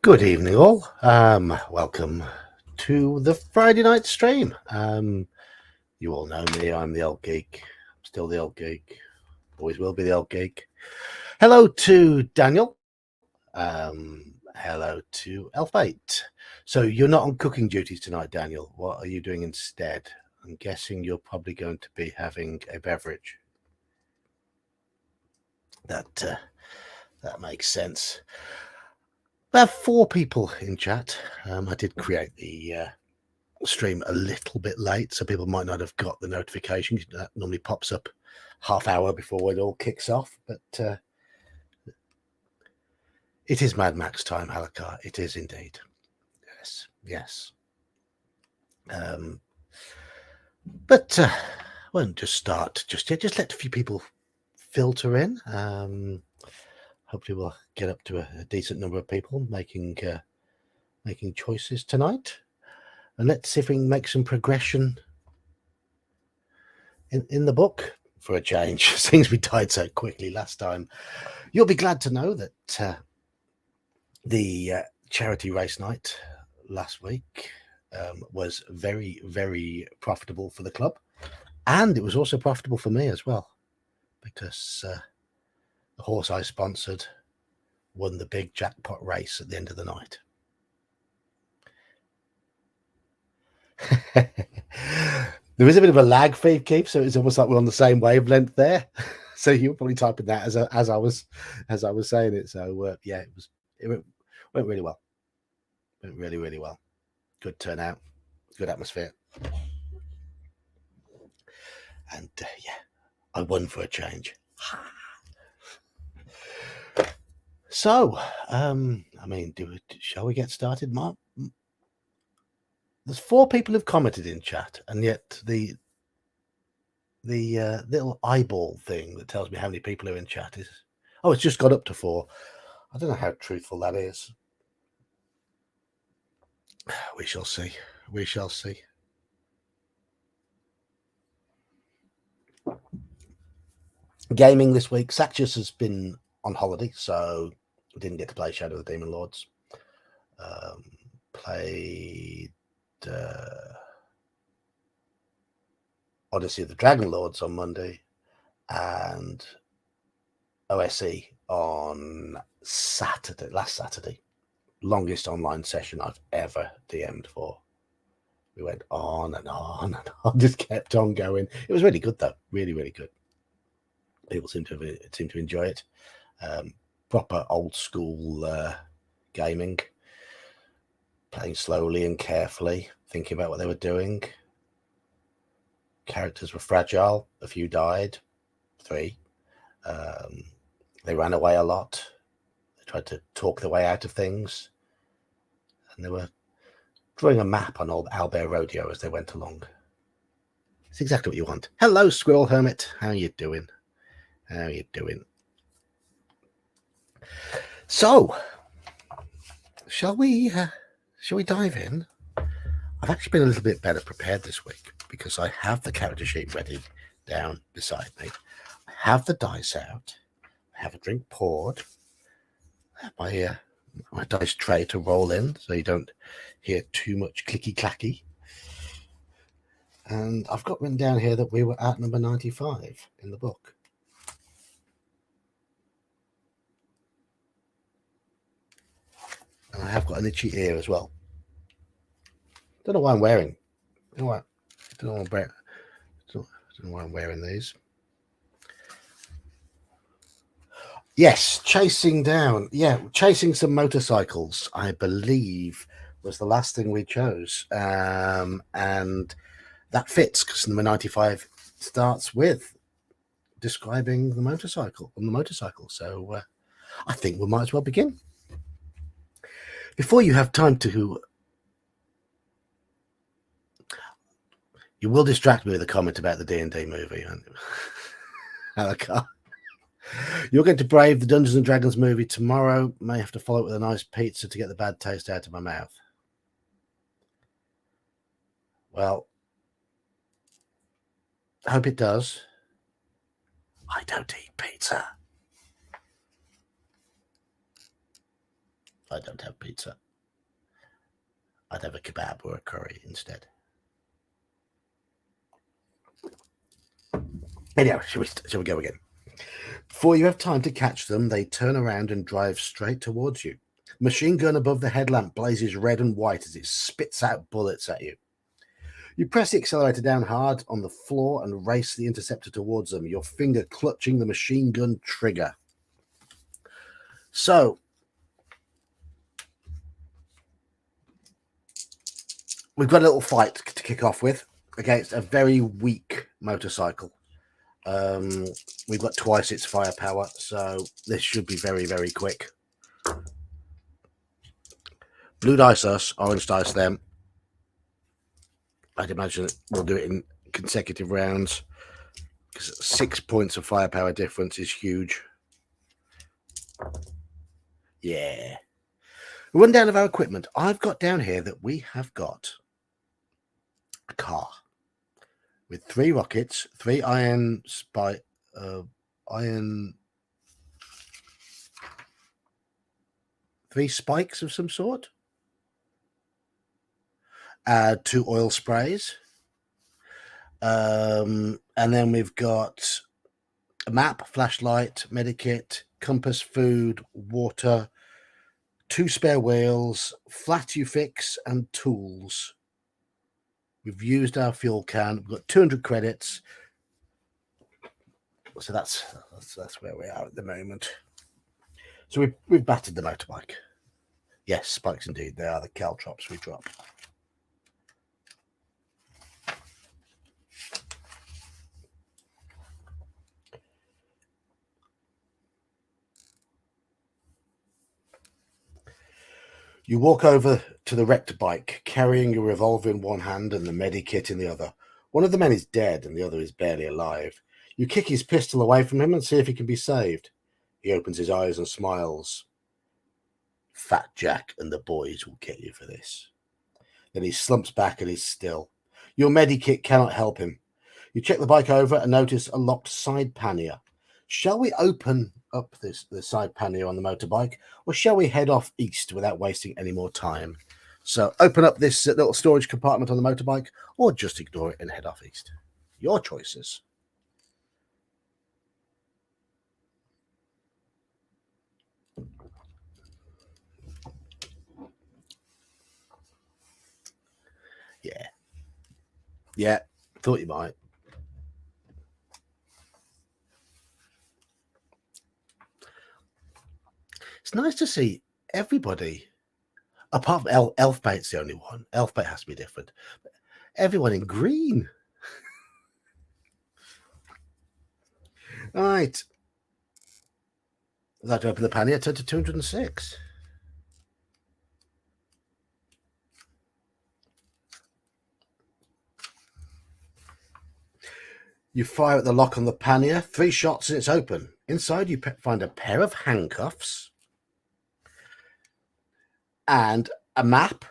Good evening, all. Welcome to the Friday night stream. You all know me. I'm the old geek. I'm still the old geek. Always will be the old geek. Hello to Daniel. Hello to Elf8. So you're not on cooking duties tonight, Daniel. What are you doing instead? I'm guessing you're probably going to be having a beverage. That makes sense. We have 4 people in chat. I did create the stream a little bit late, so people might not have got the notification. That normally pops up half hour before it all kicks off, but it is Mad Max time, Halakar. It is indeed. Yes. But won't just start just yet. Just let a few people filter in. Hopefully we'll get up to a decent number of people making choices tonight. And let's see if we can make some progression in the book for a change. Things we died so quickly last time. You'll be glad to know that the charity race night last week was very, very profitable for the club. And it was also profitable for me as well, because the horse I sponsored won the big jackpot race at the end of the night. There is a bit of a lag feed, Keith, so it's almost like we're on the same wavelength there. So you were probably typing that as I was saying it. So yeah, it went really well. Went really, really well. Good turnout, good atmosphere, and yeah, I won for a change. So, I mean, shall we get started, Mark? There's 4 people who've commented in chat, and yet the little eyeball thing that tells me how many people are in chat is, oh, it's just got up to 4. I don't know how truthful that is. We shall see. We shall see. Gaming this week. Saxius has been on holiday, so we didn't get to play Shadow of the Demon Lords. Played Odyssey of the Dragon Lords on Monday and OSE on Saturday, last Saturday. Longest online session I've ever DM'd for. We went on and on and on, just kept on going. It was really good though, really, really good. People seem to enjoy it. Proper old school gaming, playing slowly and carefully, thinking about what they were doing. Characters were fragile. A few died. 3. They ran away a lot. They tried to talk their way out of things, and they were drawing a map on old Albert Rodeo as they went along. It's exactly what you want. Hello, Squirrel Hermit. How are you doing? How are you doing? So, shall we dive in? I've actually been a little bit better prepared this week because I have the character sheet ready down beside me. I have the dice out. I have a drink poured. I have my dice tray to roll in so you don't hear too much clicky clacky. And I've got written down here that we were at number 95 in the book. And I have got an itchy ear as well. Don't know why I'm wearing. Don't know why I'm wearing these. Yes, chasing down. Yeah, chasing some motorcycles, I believe, was the last thing we chose. And that fits because number 95 starts with describing the motorcycle on the motorcycle. So I think we might as well begin. Before you have time to... You will distract me with a comment about the D&D movie, aren't you? You're going to brave the Dungeons and Dragons movie tomorrow. May have to follow it with a nice pizza to get the bad taste out of my mouth. Well, I hope it does. I don't eat pizza. I don't have pizza. I'd have a kebab or a curry instead. Anyhow, shall we go again? Before you have time to catch them, they turn around and drive straight towards you. Machine gun above the headlamp blazes red and white as it spits out bullets at you. You press the accelerator down hard on the floor and race the interceptor towards them, your finger clutching the machine gun trigger. So, we've got a little fight to kick off with against a very weak motorcycle. We've got twice its firepower, so this should be very, very quick. Blue dice us, orange dice them. I'd imagine we'll do it in consecutive rounds because 6 points of firepower difference is huge. Yeah. Rundown of our equipment. I've got down here that we have got a car with 3 rockets, 3 3 spikes of some sort, 2 oil sprays, and then we've got a map, flashlight, medikit, compass, food, water, 2 spare wheels, flat fix, and tools. We've used our fuel can. We've got 200 credits. So that's where we are at the moment. So we've battered the motorbike. Yes, spikes indeed. They are the caltrops we drop. You walk over to the wrecked bike, carrying your revolver in one hand and the medikit in the other. One of the men is dead and the other is barely alive. You kick his pistol away from him and see if he can be saved. He opens his eyes and smiles. Fat Jack and the boys will get you for this. Then he slumps back and is still. Your medikit cannot help him. You check the bike over and notice a locked side pannier. Shall we open up the side pannier on the motorbike, or shall we head off east without wasting any more time? So open up this little storage compartment on the motorbike, or just ignore it and head off east. Your choices. Yeah, thought you might. It's nice to see everybody, apart from Elfbait's the only one. Elfbait has to be different. But everyone in green. All right. I'd like to open the pannier to 206. You fire at the lock on the pannier. 3 shots and it's open. Inside you find a pair of handcuffs and a map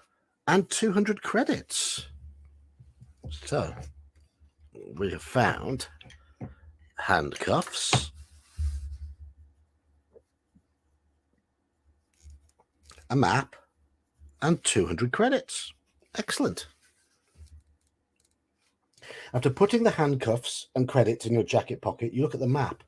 and 200 credits. So we have found handcuffs, a map, and 200 credits. Excellent. After putting the handcuffs and credits in your jacket pocket, you look at the map.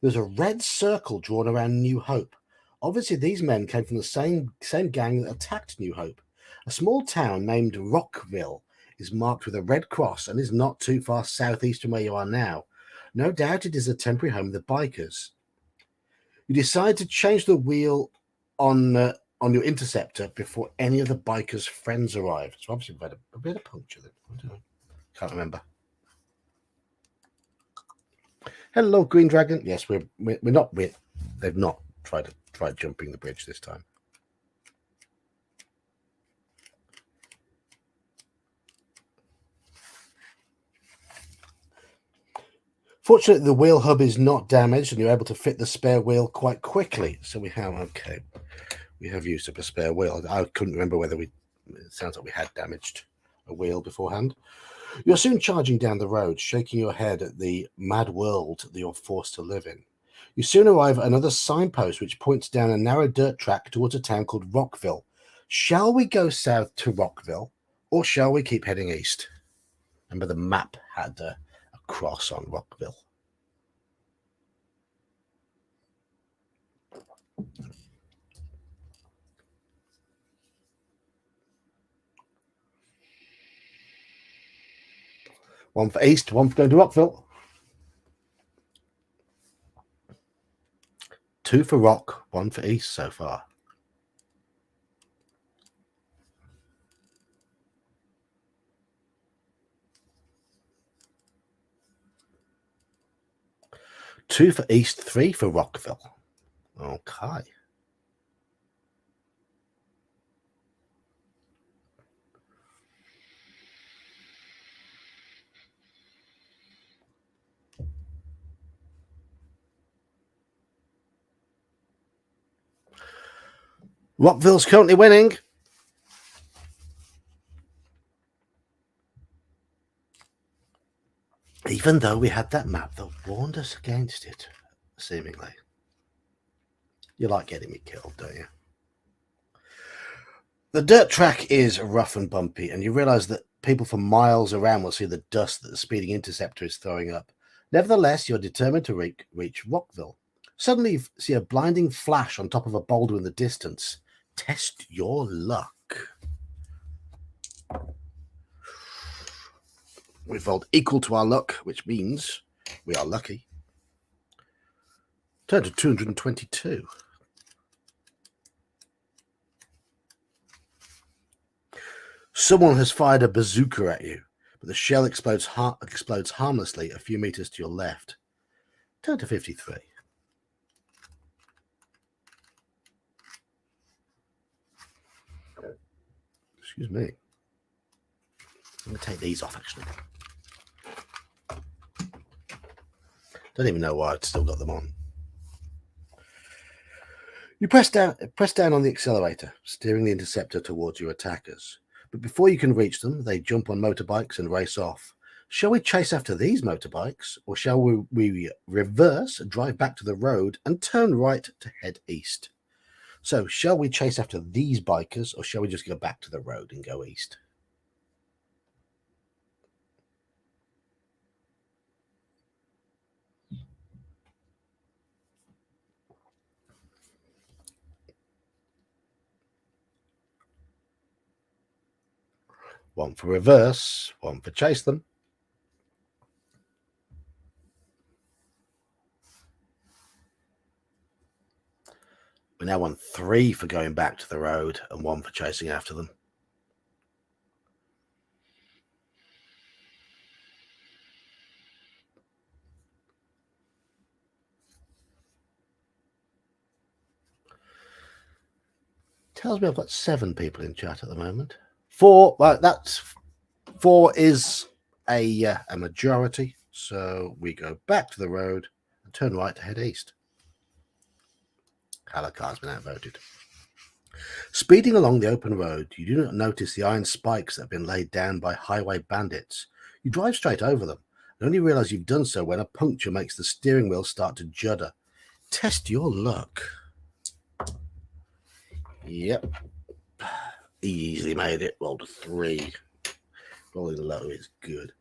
There's a red circle drawn around New Hope. Obviously, these men came from the same gang that attacked New Hope. A small town named Rockville is marked with a red cross and is not too far southeast from where you are now. No doubt it is a temporary home of the bikers. You decide to change the wheel on your interceptor before any of the bikers' friends arrive. So obviously we've had a bit of puncture then. I don't know. Can't remember. Hello, Green Dragon. Yes, they've not tried jumping the bridge this time. Fortunately, the wheel hub is not damaged and you're able to fit the spare wheel quite quickly. So we have used up a spare wheel. I couldn't remember whether it sounds like we had damaged a wheel beforehand. You're soon charging down the road, shaking your head at the mad world that you're forced to live in. You soon arrive at another signpost which points down a narrow dirt track towards a town called Rockville. Shall we go south to Rockville, or shall we keep heading east? Remember, the map had a cross on Rockville. One for east, one for going to Rockville. 2 for rock, 1 for east so far. Two for east, 3 for Rockville. Okay. Rockville's currently winning. Even though we had that map that warned us against it, seemingly. You like getting me killed, don't you? The dirt track is rough and bumpy, and you realize that people for miles around will see the dust that the speeding interceptor is throwing up. Nevertheless, you're determined to reach Rockville. Suddenly, you see a blinding flash on top of a boulder in the distance. Test your luck. We've rolled equal to our luck, which means we are lucky. Turn to 222. Someone has fired a bazooka at you, but the shell explodes harmlessly a few meters to your left. Turn to 53. Excuse me. I'm going to take these off, actually. Don't even know why I've still got them on. You press down on the accelerator, steering the interceptor towards your attackers. But before you can reach them, they jump on motorbikes and race off. Shall we chase after these motorbikes, or shall we reverse, drive back to the road, and turn right to head east? So, shall we chase after these bikers, or shall we just go back to the road and go east? One for reverse, one for chase them. We now want 3 for going back to the road and 1 for chasing after them. Tells me I've got 7 people in chat at the moment. 4, well, that's 4 is a majority. So we go back to the road and turn right to head east. Halakar's been outvoted. Speeding along the open road, you do not notice the iron spikes that have been laid down by highway bandits. You drive straight over them and only realize you've done so when a puncture makes the steering wheel start to judder. Test your luck. Yep. Easily made it. Rolled a 3. Rolling low is good.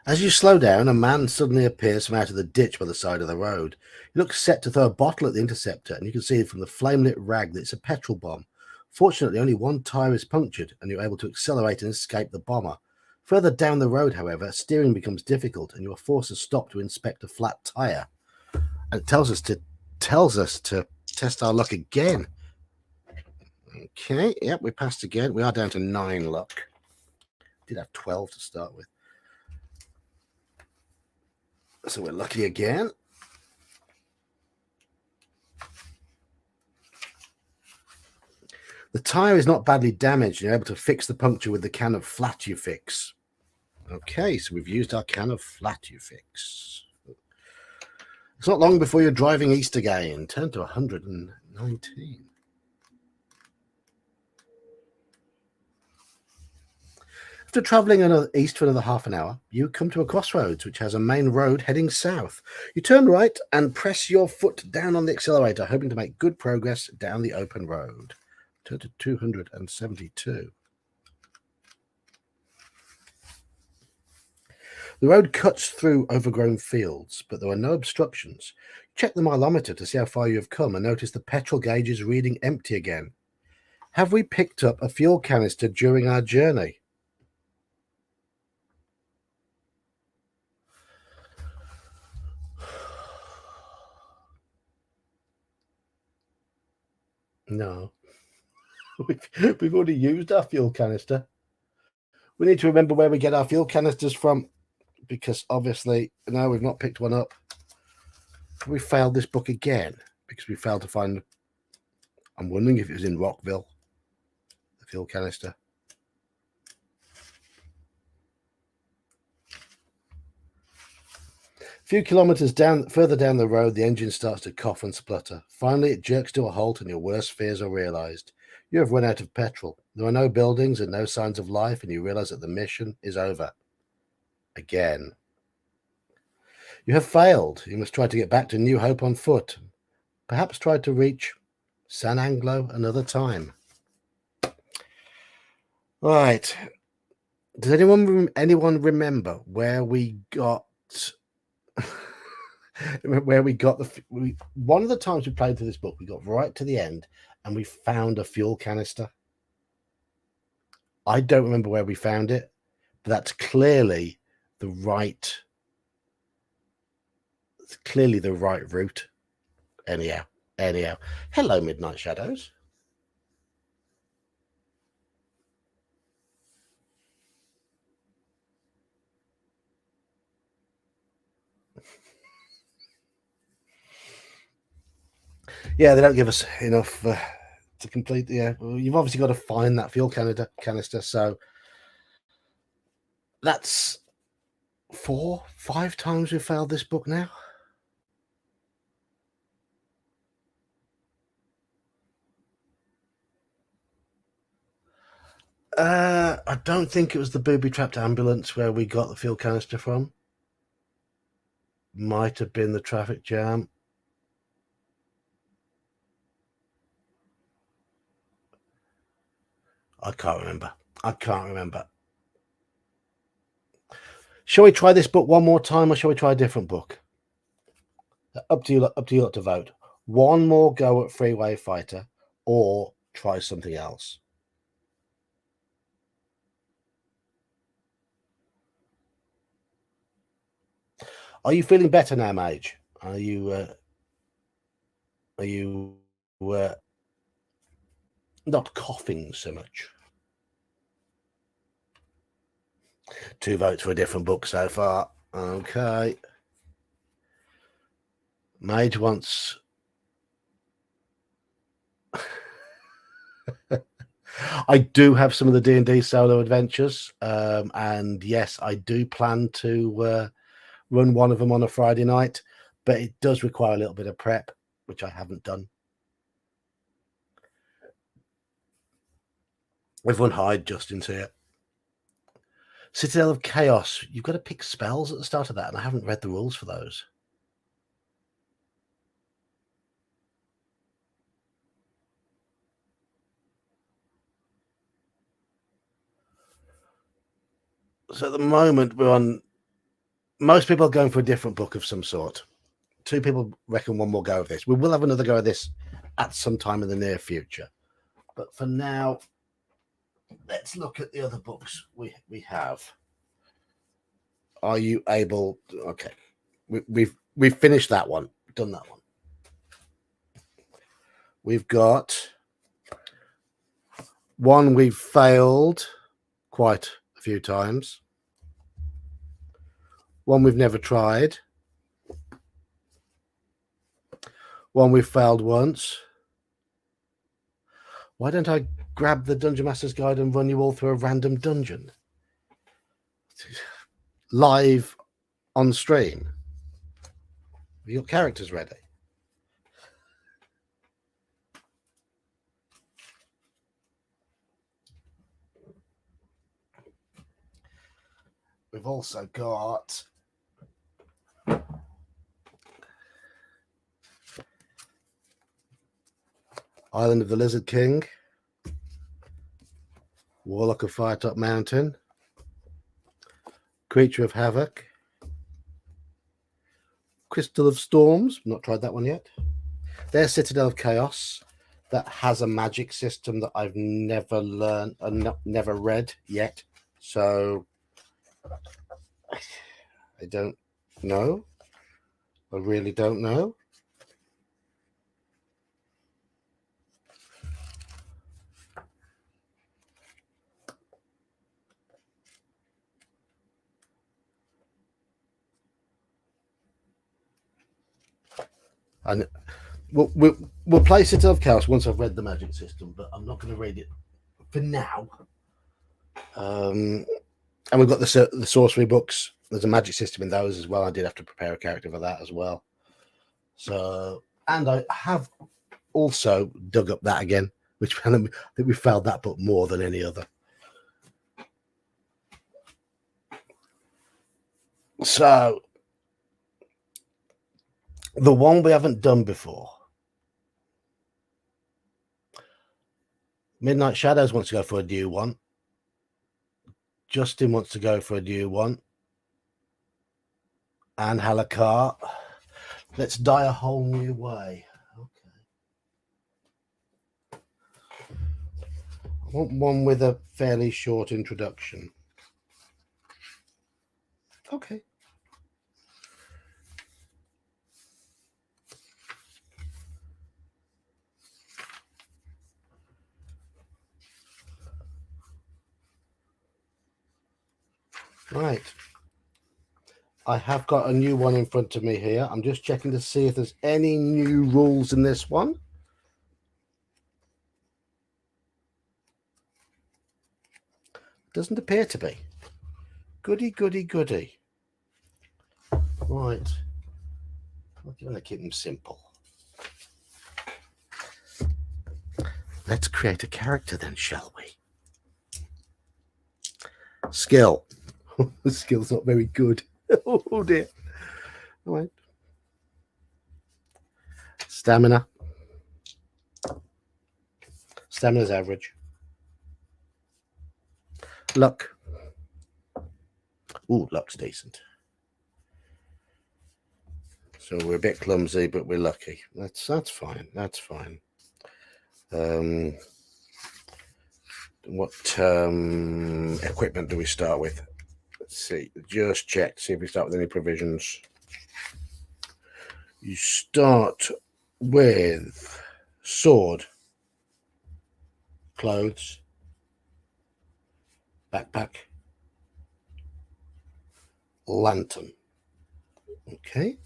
As you slow down, a man suddenly appears from out of the ditch by the side of the road. He looks set to throw a bottle at the interceptor, and you can see from the flame-lit rag that it's a petrol bomb. Fortunately, only one tyre is punctured, and you're able to accelerate and escape the bomber. Further down the road, however, steering becomes difficult, and you are forced to stop to inspect a flat tyre. And it tells us to test our luck again. Okay, yep, we passed again. We are down to 9 luck. Did have 12 to start with. So we're lucky again. The tyre is not badly damaged. You're able to fix the puncture with the can of Flat-U-Fix. Okay, so we've used our can of Flat-U-Fix. It's not long before you're driving east again. Turn to 119. After travelling east for another half an hour, you come to a crossroads which has a main road heading south. You turn right and press your foot down on the accelerator, hoping to make good progress down the open road. Turn to 272. The road cuts through overgrown fields, but there are no obstructions. Check the mileometer to see how far you have come and notice the petrol gauge is reading empty again. Have we picked up a fuel canister during our journey? No. We've already used our fuel canister. We need to remember where we get our fuel canisters from, because obviously, no, we've not picked one up. We failed this book again because we failed to find. I'm wondering if it was in Rockville, the fuel canister. A few kilometers further down the road, the engine starts to cough and splutter. Finally, it jerks to a halt and your worst fears are realized. You have run out of petrol. There are no buildings and no signs of life, and you realize that the mission is over. Again. You have failed. You must try to get back to New Hope on foot. Perhaps try to reach San Anglo another time. Right. Does anyone remember where we got one of the times we played through this book, we got right to the end and we found a fuel canister? I don't remember where we found it, but that's clearly the right route. Anyhow. Hello, Midnight Shadows. Yeah, they don't give us enough to complete. Yeah, well, you've obviously got to find that fuel canister. So that's 4-5 times we've failed this book now. I don't think it was the booby-trapped ambulance where we got the fuel canister from. Might have been the traffic jam. I can't remember. Shall we try this book one more time, or shall we try a different book? Up to you lot to vote. One more go at Freeway Fighter, or try something else. Are you feeling better now, Mage? Are you not coughing so much? 2 votes for a different book so far. Okay. Mage wants. I do have some of the D&D solo adventures, and yes, I do plan to run one of them on a Friday night, but it does require a little bit of prep, which I haven't done. Everyone hide, Justin's here. Citadel of Chaos. You've got to pick spells at the start of that, and I haven't read the rules for those. So at the moment, we're on. Most people are going for a different book of some sort. 2 people reckon one more go of this. We will have another go of this at some time in the near future. But for now, let's look at the other books we have. Are you able? Okay, we've finished that one. Done that one. We've got one we've failed quite a few times. One we've never tried. One we've failed once. Why don't I grab the Dungeon Master's Guide and run you all through a random dungeon? Live on stream. Have your characters ready? we've also got Island of the Lizard King, Warlock of Firetop Mountain, Creature of Havoc, Crystal of Storms, not tried that one yet. There's Citadel of Chaos, that has a magic system that I've never learned and never read yet. So I don't know. I really don't know. And we'll play Citadel of Chaos once I've read the magic system, but I'm not going to read it for now. And we've got the sorcery books. There's a magic system in those as well. I did have to prepare a character for that as well. So, and I have also dug up that again, which I think we found that book more than any other. So, the one we haven't done before, Midnight Shadows wants to go for a new one. Justin wants to go for a new one. And Halakar. Let's die a whole new way. Okay. I want one with a fairly short introduction. Okay. Right. I have got a new one in front of me here. I'm just checking to see if there's any new rules in this one. Doesn't appear to be. Goody, goody, goody. Right. I'm going to keep them simple. Let's create a character then, shall we? Skill. The skill's not very good. Oh dear. All right. Stamina. Stamina's average. Luck. Ooh, luck's decent. So we're a bit clumsy, but we're lucky. That's fine. That's fine. What equipment do we start with? Let's see. Just check. See if we start with any provisions. You start with sword, clothes, backpack, lantern. Okay.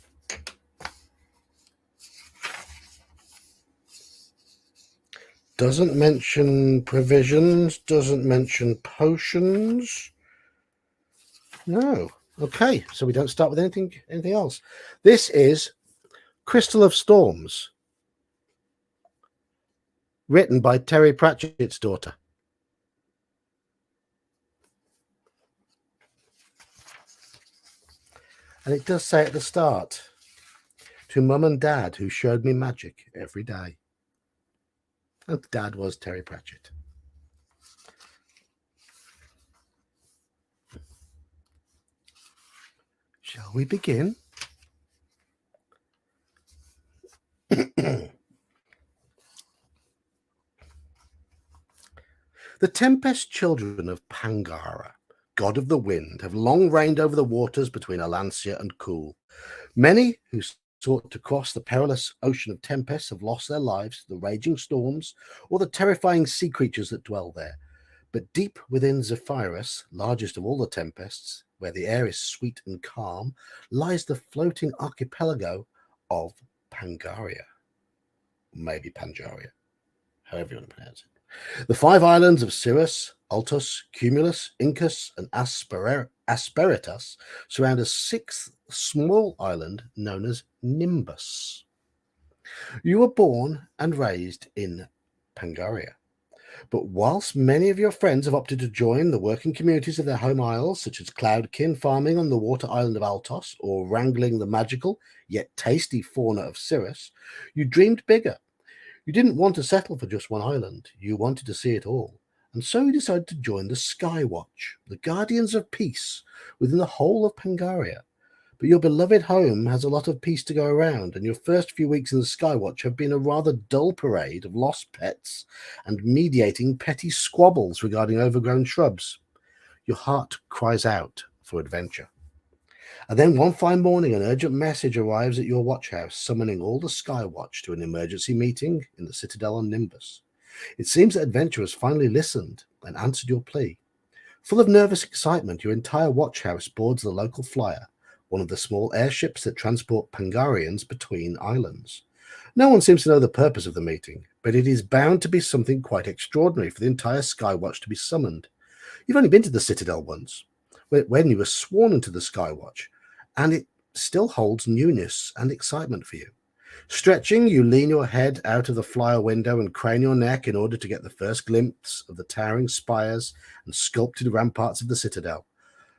Doesn't mention provisions, doesn't mention potions. No. Okay, so we don't start with anything else. This is Crystal of Storms, written by Terry Pratchett's daughter. And it does say at the start, to Mum and Dad who showed me magic every day. And Dad was Terry Pratchett. Shall we begin? The Tempest children of Pangara, god of the wind, have long reigned over the waters between Alancia and Cool. Many who sought to cross the perilous ocean of Tempest have lost their lives to the raging storms or the terrifying sea creatures that dwell there. But deep within Zephyrus, largest of all the tempests, where the air is sweet and calm, lies the floating archipelago of Pangaria. Maybe Pangaria, however you want to pronounce it. The 5 islands of Cirrus, Altus, Cumulus, Incus, and Asperitas surround a 6th small island known as Nimbus. You were born and raised in Pangaria. But whilst many of your friends have opted to join the working communities of their home isles, such as cloudkin farming on the water island of Altos or wrangling the magical yet tasty fauna of Cirrus, you dreamed bigger. You didn't want to settle for just one island, you wanted to see it all. And so you decided to join the Skywatch, the guardians of peace within the whole of Pangaria. But your beloved home has a lot of peace to go around, and your first few weeks in the Skywatch have been a rather dull parade of lost pets and mediating petty squabbles regarding overgrown shrubs. Your heart cries out for adventure. And then one fine morning, an urgent message arrives at your watch house, summoning all the Skywatch to an emergency meeting in the Citadel on Nimbus. It seems that Adventure has finally listened and answered your plea. Full of nervous excitement, your entire watch house boards the local flyer, one of the small airships that transport Pangarians between islands. No one seems to know the purpose of the meeting, but it is bound to be something quite extraordinary for the entire Skywatch to be summoned. You've only been to the Citadel once, when you were sworn into the Skywatch, and it still holds newness and excitement for you. Stretching, you lean your head out of the flyer window and crane your neck in order to get the first glimpse of the towering spires and sculpted ramparts of the Citadel,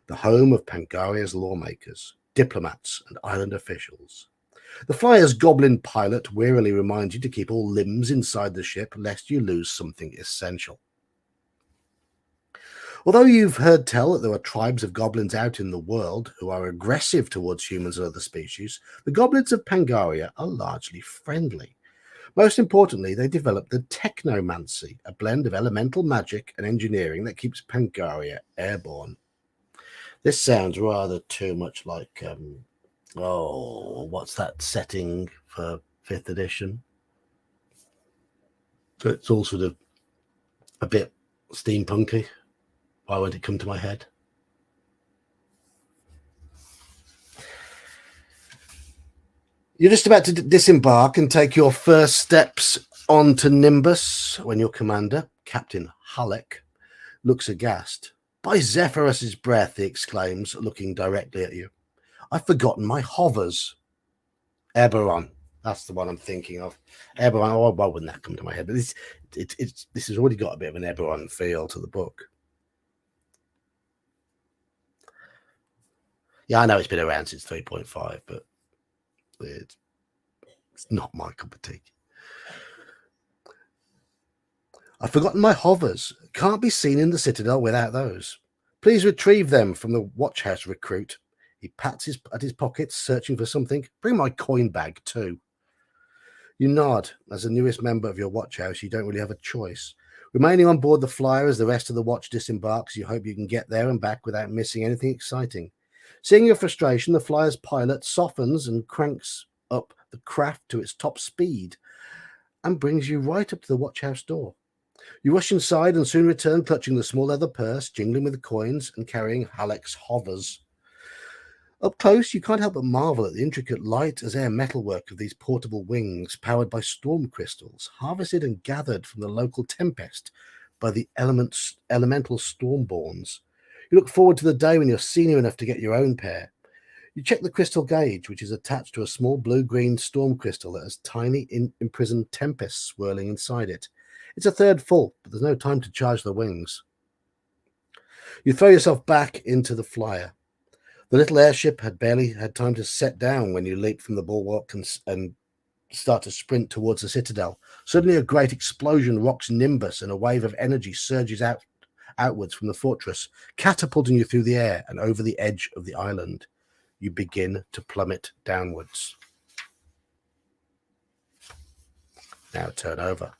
the home of Pangaria's lawmakers, diplomats, and island officials. The flyer's goblin pilot wearily reminds you to keep all limbs inside the ship lest you lose something essential. Although you've heard tell that there are tribes of goblins out in the world who are aggressive towards humans and other species, the goblins of Pangaria are largely friendly. Most importantly, they developed the technomancy, a blend of elemental magic and engineering that keeps Pangaria airborne. This sounds rather too much like, what's that setting for 5th edition? So it's all sort of a bit steampunky. Why would it come to my head? You're just about to disembark and take your first steps onto Nimbus when your commander, Captain Halleck, looks aghast. By Zephyrus's breath, he exclaims, looking directly at you. I've forgotten my hovers. Eberron. That's the one I'm thinking of. Eberron. Oh, why wouldn't that come to my head? But this has already got a bit of an Eberron feel to the book. Yeah, I know it's been around since 3.5, but it's not my cup of tea. I've forgotten my hovers. Can't be seen in the Citadel without those. Please retrieve them from the watch house recruit. He pats at his pockets, searching for something. Bring my coin bag too. You nod. As the newest member of your watch house, you don't really have a choice. Remaining on board the flyer as the rest of the watch disembarks, you hope you can get there and back without missing anything exciting. Seeing your frustration, the flyer's pilot softens and cranks up the craft to its top speed and brings you right up to the watch house door. You rush inside and soon return clutching the small leather purse, jingling with the coins and carrying Halleck's hovers. Up close, you can't help but marvel at the intricate light as air metalwork of these portable wings powered by storm crystals, harvested and gathered from the local tempest by the elemental stormborns. You look forward to the day when you're senior enough to get your own pair. You check the crystal gauge, which is attached to a small blue-green storm crystal that has tiny imprisoned tempests swirling inside it. It's a third full, but there's no time to charge the wings. You throw yourself back into the flyer. The little airship had barely had time to set down when you leap from the bulwark and start to sprint towards the Citadel. Suddenly a great explosion rocks Nimbus and a wave of energy surges outwards from the fortress, catapulting you through the air and over the edge of the island. You begin to plummet downwards. Now turn over.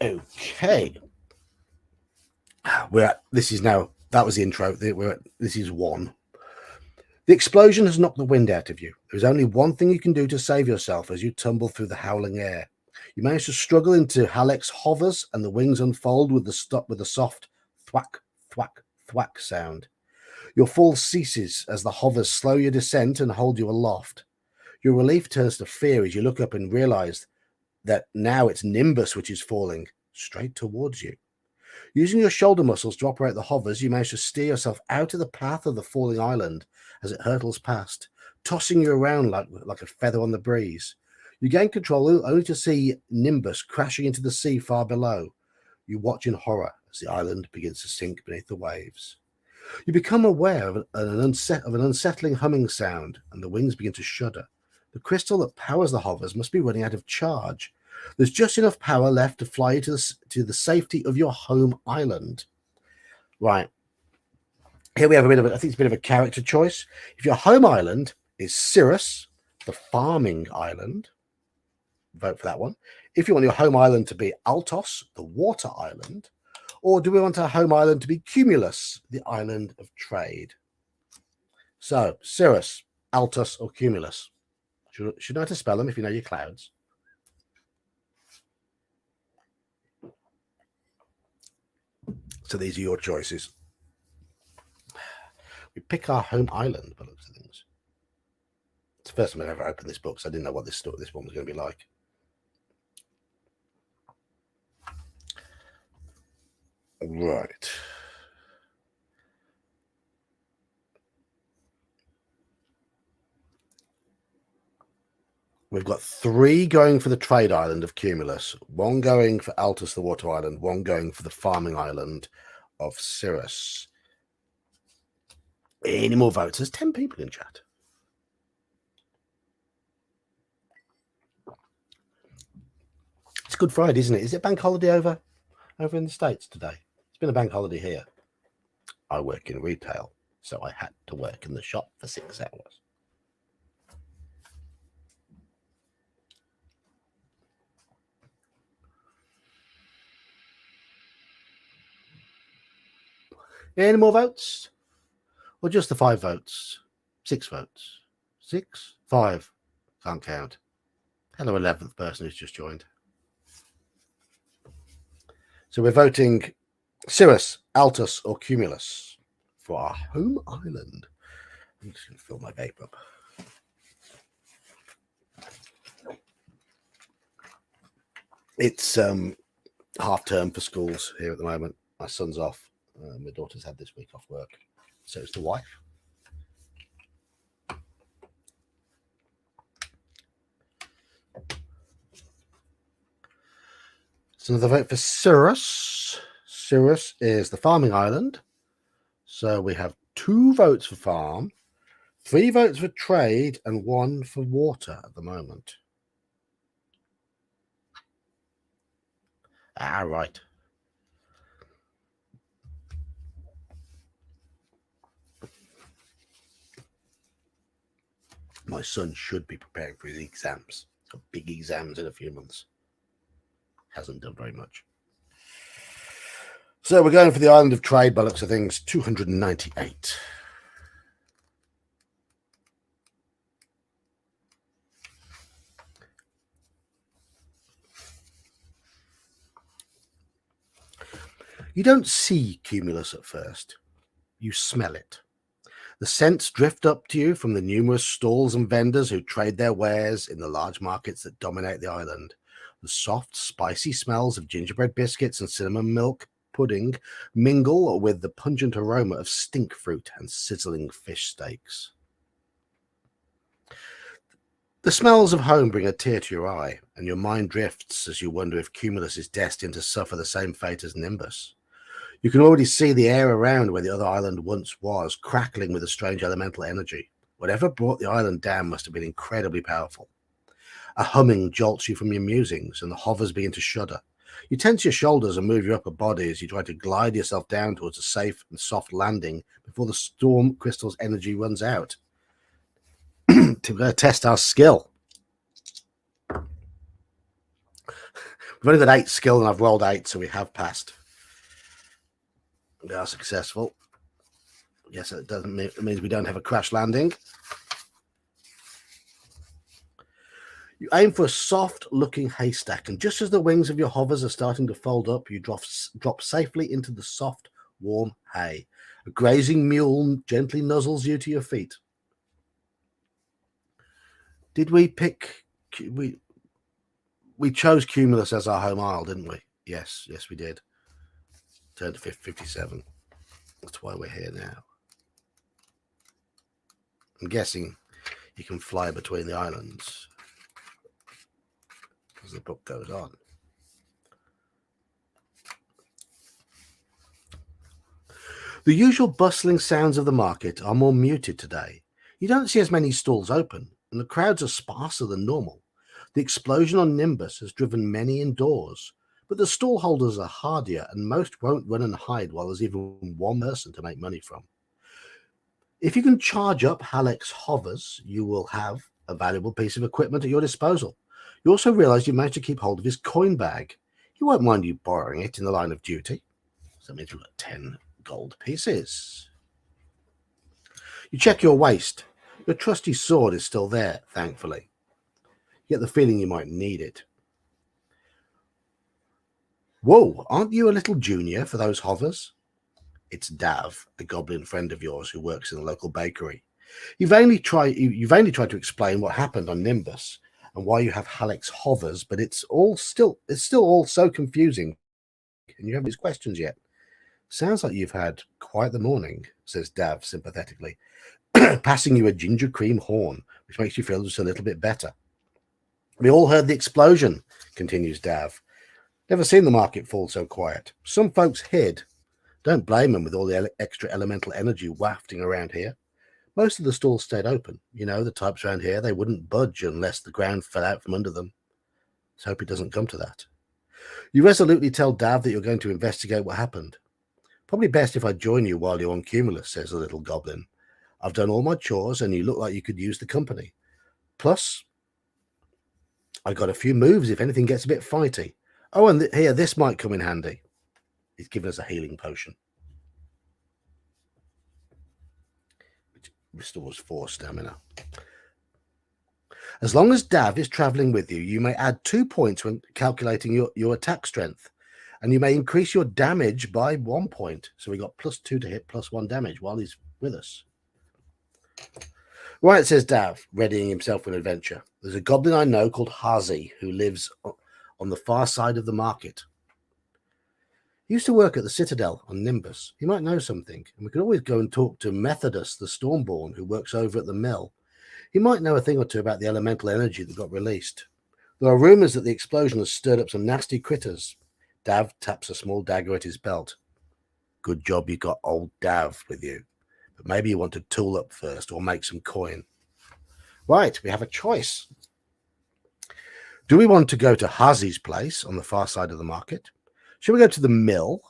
Okay. That was the intro. This is 1. The explosion has knocked the wind out of you. There is only one thing you can do to save yourself as you tumble through the howling air. You manage to struggle into Halleck's hovers, and the wings unfold with a soft thwack, thwack, thwack sound. Your fall ceases as the hovers slow your descent and hold you aloft. Your relief turns to fear as you look up and realize that now it's Nimbus which is falling straight towards you. Using your shoulder muscles to operate the hovers, you manage to steer yourself out of the path of the falling island as it hurtles past, tossing you around like a feather on the breeze. You gain control only to see Nimbus crashing into the sea far below. You watch in horror as the island begins to sink beneath the waves. You become aware of an unsettling humming sound, and the wings begin to shudder. The crystal that powers the hovers must be running out of charge. There's just enough power left to fly you to the safety of your home island. Right. Here we have I think it's a bit of a character choice. If your home island is Cirrus, the farming island, vote for that one. If you want your home island to be Altos, the water island, or do we want our home island to be Cumulus, the island of trade? So, Cirrus, Altos, or Cumulus? Should know how to spell them if you know your clouds. So these are your choices. We pick our home island by looks of things. It's the first time I've ever opened this book, so I didn't know what this one was going to be like. Right. We've got 3 going for the trade island of Cumulus, 1 going for Altus, the water island, 1 going for the farming island of Cirrus. Any more votes? There's 10 people in chat. It's Good Friday, isn't it? Is it bank holiday over in the States today? It's been a bank holiday here. I work in retail, so I had to work in the shop for 6 hours. Any more votes? Or just the 5 votes? 6 votes? 6? 5? Can't count. Hello, 11th person who's just joined. So we're voting Cirrus, Altus, or Cumulus for our home island. I'm just going to fill my vape up. It's half term for schools here at the moment. My son's off. My daughter's had this week off work. So it's the wife. So the vote for Cirrus. Cirrus is the farming island. So we have 2 votes for farm, 3 votes for trade, and 1 for water at the moment. Ah, right. My son should be preparing for his exams. He's got big exams in a few months. Hasn't done very much. So we're going for the island of trade by looks of things, 298. You don't see Cumulus at first. You smell it. The scents drift up to you from the numerous stalls and vendors who trade their wares in the large markets that dominate the island. The soft, spicy smells of gingerbread biscuits and cinnamon milk pudding mingle with the pungent aroma of stink fruit and sizzling fish steaks. The smells of home bring a tear to your eye, and your mind drifts as you wonder if Cumulus is destined to suffer the same fate as Nimbus. You can already see the air around where the other island once was, crackling with a strange elemental energy. Whatever brought the island down must have been incredibly powerful. A humming jolts you from your musings, and the hovers begin to shudder. You tense your shoulders and move your upper body as you try to glide yourself down towards a safe and soft landing before the storm crystal's energy runs out. To test our skill. We've only got 8 skill, and I've rolled 8, so we have passed. We are successful. Yes, it doesn't mean, it means we don't have a crash landing. You aim for a soft-looking haystack, and just as the wings of your hovers are starting to fold up, you drop safely into the soft, warm hay. A grazing mule gently nuzzles you to your feet. Did we pick... We chose Cumulus as our home isle, didn't we? Yes, we did. Turn to 57. That's why we're here now. I'm guessing you can fly between the islands. as the book goes on. The usual bustling sounds of the market are more muted today. You don't see as many stalls open, and the crowds are sparser than normal. The explosion on Nimbus has driven many indoors, but the stall holders are hardier, and most won't run and hide while there's even one person to make money from. If you can charge up Halleck's hovers, you will have a valuable piece of equipment at your disposal. You also realize you managed to keep hold of his coin bag. He won't mind you borrowing it in the line of duty. So that means we've got 10 gold pieces. You check your waist. Your trusty sword is still there, thankfully. You get the feeling you might need it. Whoa, aren't you a little junior for those hovers? It's Dav, a goblin friend of yours who works in the local bakery. You've only tried to explain what happened on Nimbus and why you have Halleck's hovers, but it's still all so confusing, and you haven't these questions yet. Sounds like you've had quite the morning, says Dav sympathetically, passing you a ginger cream horn, which makes you feel just a little bit better. We all heard the explosion, continues Dav. Never seen the market fall so quiet. Some folks hid. Don't blame them with all the extra elemental energy wafting around here. Most of the stalls stayed open. You know, the types around here, they wouldn't budge unless the ground fell out from under them. Let's hope it doesn't come to that. You resolutely tell Dav that you're going to investigate what happened. Probably best if I join you while you're on Cumulus, says the little goblin. I've done all my chores and you look like you could use the company. Plus, I got a few moves if anything gets a bit fighty. Oh, and here, this might come in handy. He's given us a healing potion, which restores 4 stamina. As long as Dav is traveling with you, you may add 2 points when calculating your attack strength, and you may increase your damage by 1 point. So we got +2 to hit, +1 damage while he's with us. Right, says Dav, readying himself for an adventure. There's a goblin I know called Hazi who lives on the far side of the market. He used to work at the Citadel on Nimbus. He might know something, and we could always go and talk to Methodus, the Stormborn, who works over at the mill. He might know a thing or two about the elemental energy that got released. There are rumors that the explosion has stirred up some nasty critters. Dav taps a small dagger at his belt. Good job you got old Dav with you. But maybe you want to tool up first or make some coin. Right, we have a choice. Do we want to go to Hazi's place on the far side of the market? Shall we go to the mill?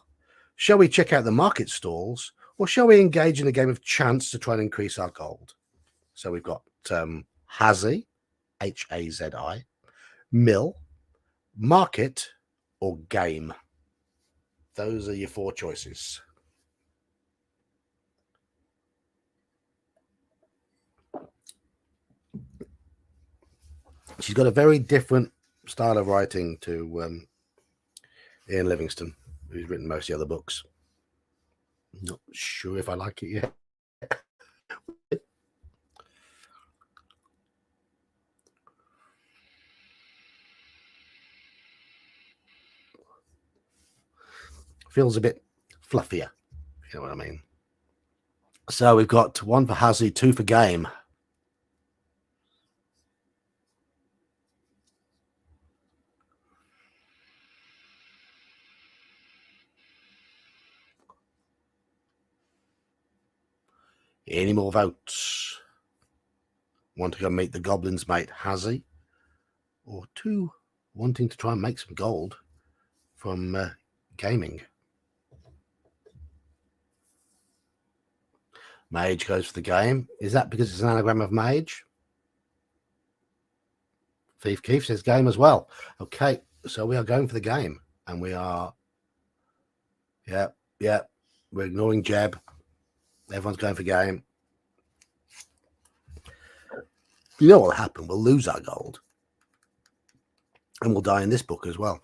Shall we check out the market stalls? Or shall we engage in a game of chance to try and increase our gold? So we've got Hazi, Hazi, mill, market, or game. Those are your 4 choices. She's got a very different style of writing to Ian Livingstone, who's written most of the other books. Not sure if I like it yet. Feels a bit fluffier, if you know what I mean. So we've got 1 for Hazi, 2 for game. Any more votes? Want to go meet the goblin's mate Hazi? Or 2 wanting to try and make some gold from gaming? Mage goes for the game. Is that because it's an anagram of mage? Thief Keith says game as well. Okay, so we are going for the game. And we are... Yeah, we're ignoring Jeb. Everyone's going for game. You know what will happen? We'll lose our gold. And we'll die in this book as well.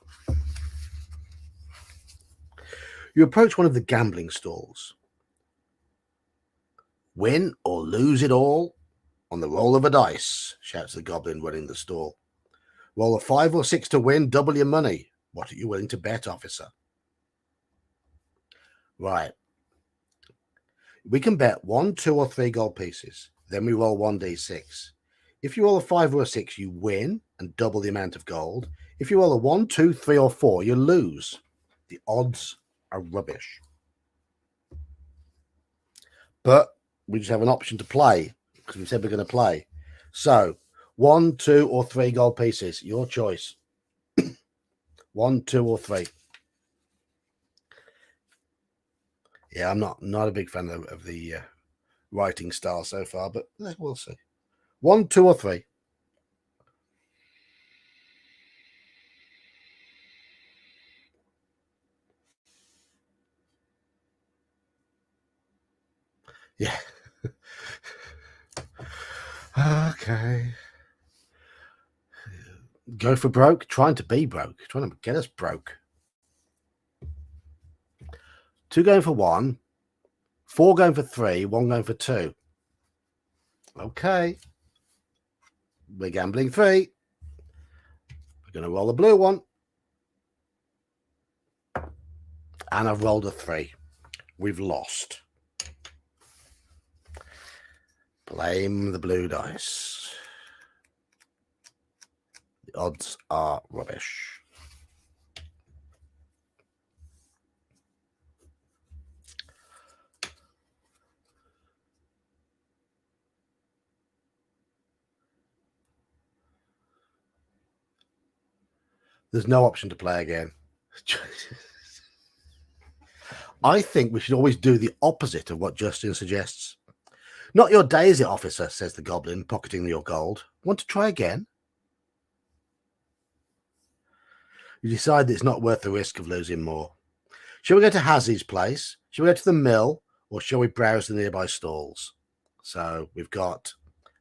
You approach one of the gambling stalls. Win or lose it all on the roll of a dice, shouts the goblin running the stall. Roll a 5 or 6 to win, double your money. What are you willing to bet, officer? Right. We can bet 1, 2, or 3 gold pieces. Then we roll 1d6. If you roll a 5 or a 6, you win and double the amount of gold. If you roll a 1, 2, 3, or 4, you lose. The odds are rubbish. But we just have an option to play because we said we're going to play. So 1, 2, or 3 gold pieces. Your choice. 1, 2, or 3. Yeah, I'm not a big fan of the writing style so far, but we'll see. 1, 2, or 3. Yeah. Okay. Go for broke. Trying to be broke. Trying to get us broke. 2 going for 1. 4 going for 3. 1 going for 2. Okay. We're gambling 3. We're going to roll a blue one. And I've rolled a 3. We've lost. Blame the blue dice. The odds are rubbish. There's no option to play again. I think we should always do the opposite of what Justin suggests. Not your daisy, officer, says the goblin, pocketing your gold. Want to try again? You decide that it's not worth the risk of losing more. Shall we go to Hazzy's place? Shall we go to the mill? Or shall we browse the nearby stalls? So we've got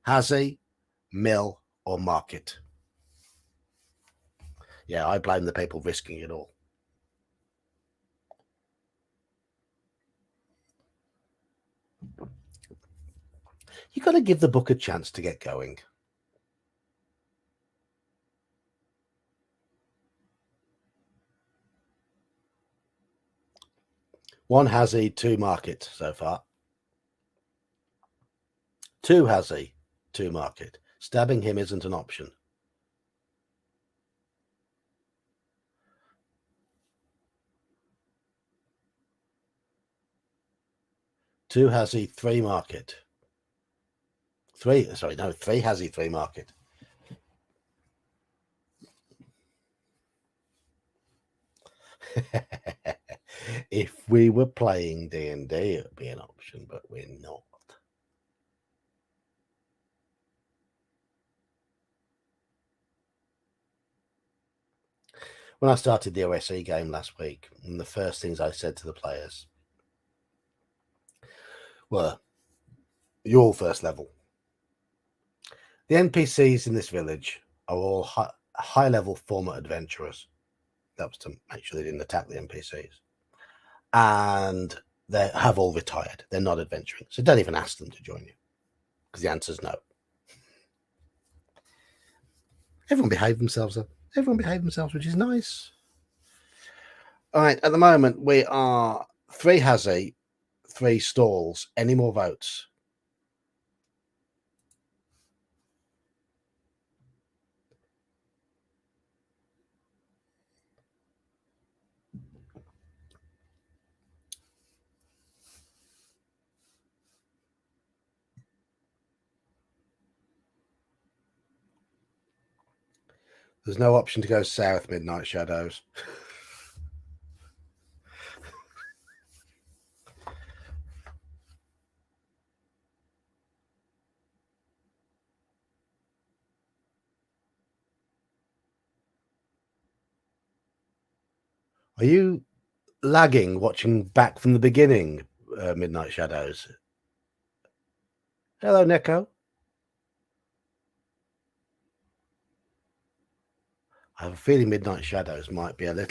Hazzy, mill, or market. Yeah, I blame the people risking it all. You've got to give the book a chance to get going. One Hazzy, 2 market so far. 2 Hazzy, 2 market. Stabbing him isn't an option. Two Hazzy, 3 market. 3 Hazzy, 3 market. If we were playing D&D, it would be an option, but we're not. When I started the OSE game last week, one of the first things I said to the players were, you're all first level. The NPCs in this village are all high-level former adventurers. That was to make sure they didn't attack the NPCs. And they have all retired. They're not adventuring. So don't even ask them to join you, because the answer is no. Everyone behaved themselves, though. Everyone behaved themselves, which is nice. All right, at the moment, we are 3 Hazzy, 3 stalls. Any more votes? There's no option to go south, Midnight Shadows. Are you lagging watching back from the beginning, Midnight Shadows? Hello, Neko. I have a feeling Midnight Shadows might be a bit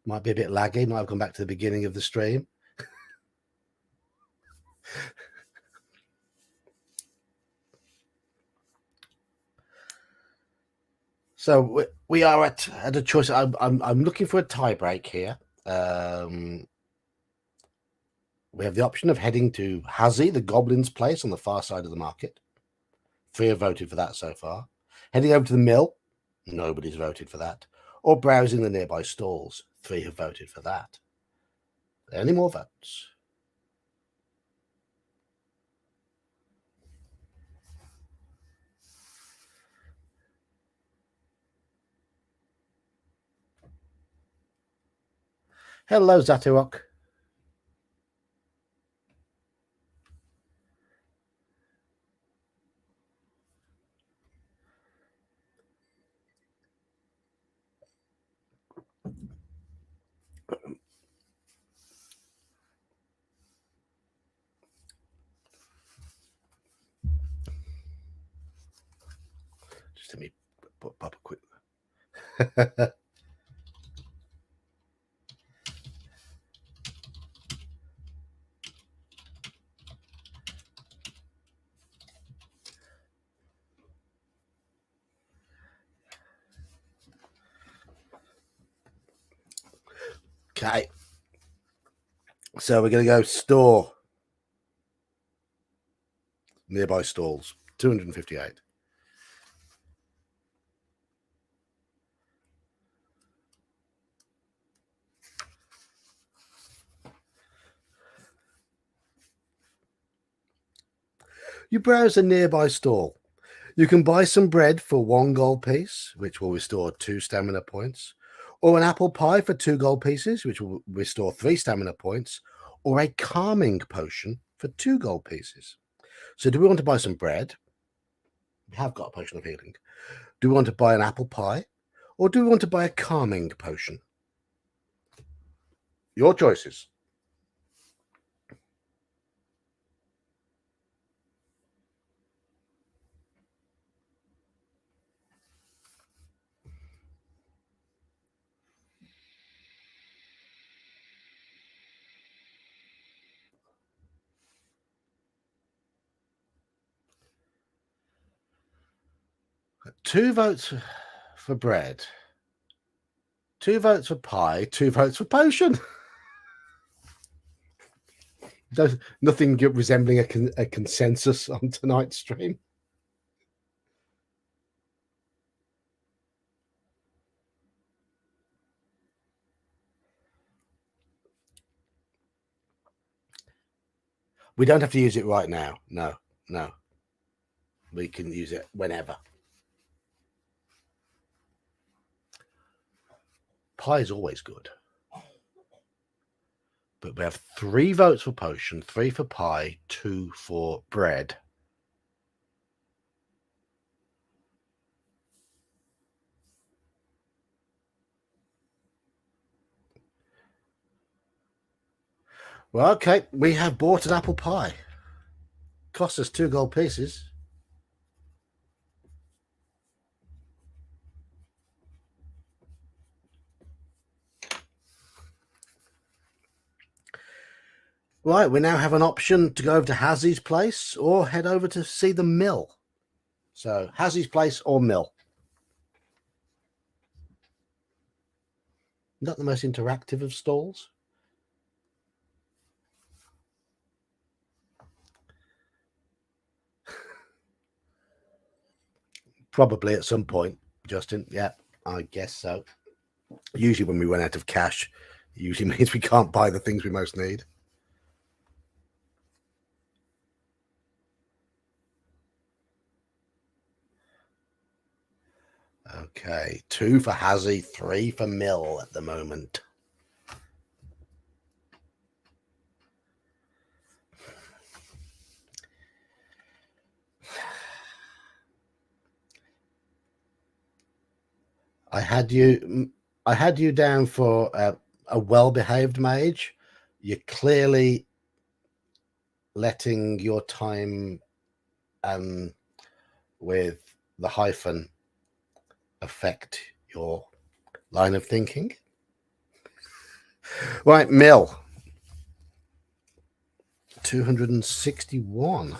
laggy. Might have gone back to the beginning of the stream. So we are at a choice. I'm looking for a tie break here. We have the option of heading to Hazzy, the Goblin's place on the far side of the market. 3 have voted for that so far. Heading over to the mill. Nobody's voted for that. Or browsing the nearby stalls. 3 have voted for that. Any more votes? Hello, Zatirok. Just let me pop a quick. Okay. So we're going to go store. Nearby stalls. 258. You browse a nearby stall. You can buy some bread for 1 gold piece, which will restore 2 stamina points, or an apple pie for 2 gold pieces, which will restore 3 stamina points, or a calming potion for 2 gold pieces. So do we want to buy some bread? We have got a potion of healing. Do we want to buy an apple pie, or do we want to buy a calming potion? Your choices. Two votes for bread, 2 votes for pie, 2 votes for potion. Nothing resembling a consensus on tonight's stream. We don't have to use it right now. No. We can use it whenever. Pie is always good. But we have 3 votes for potion, 3 for pie, 2 for bread. Well, okay, we have bought an apple pie. Cost us 2 gold pieces. Right, we now have an option to go over to Hazzy's place or head over to see the mill. So, Hazzy's place or mill. Not the most interactive of stalls. Probably at some point, Justin. Yeah, I guess so. Usually when we run out of cash, it usually means we can't buy the things we most need. Okay, 2 for Hazzy, 3 for Mill at the moment. I had you down for a well-behaved mage. You're clearly letting your time with the hyphen affect your line of thinking. Right, Mill. 261.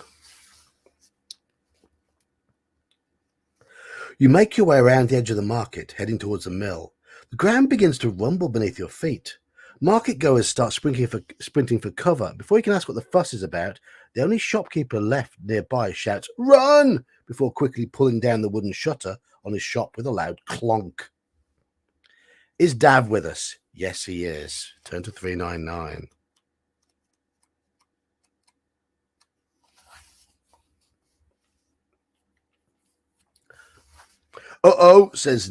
You make your way around the edge of the market, heading towards the mill. The ground begins to rumble beneath your feet. Market goers start sprinting for cover. Before you can ask what the fuss is about, the only shopkeeper left nearby shouts, "Run!" before quickly pulling down the wooden shutter on his shop with a loud clonk. Is Dav with us? Yes, he is. Turn to 399. Uh-oh, says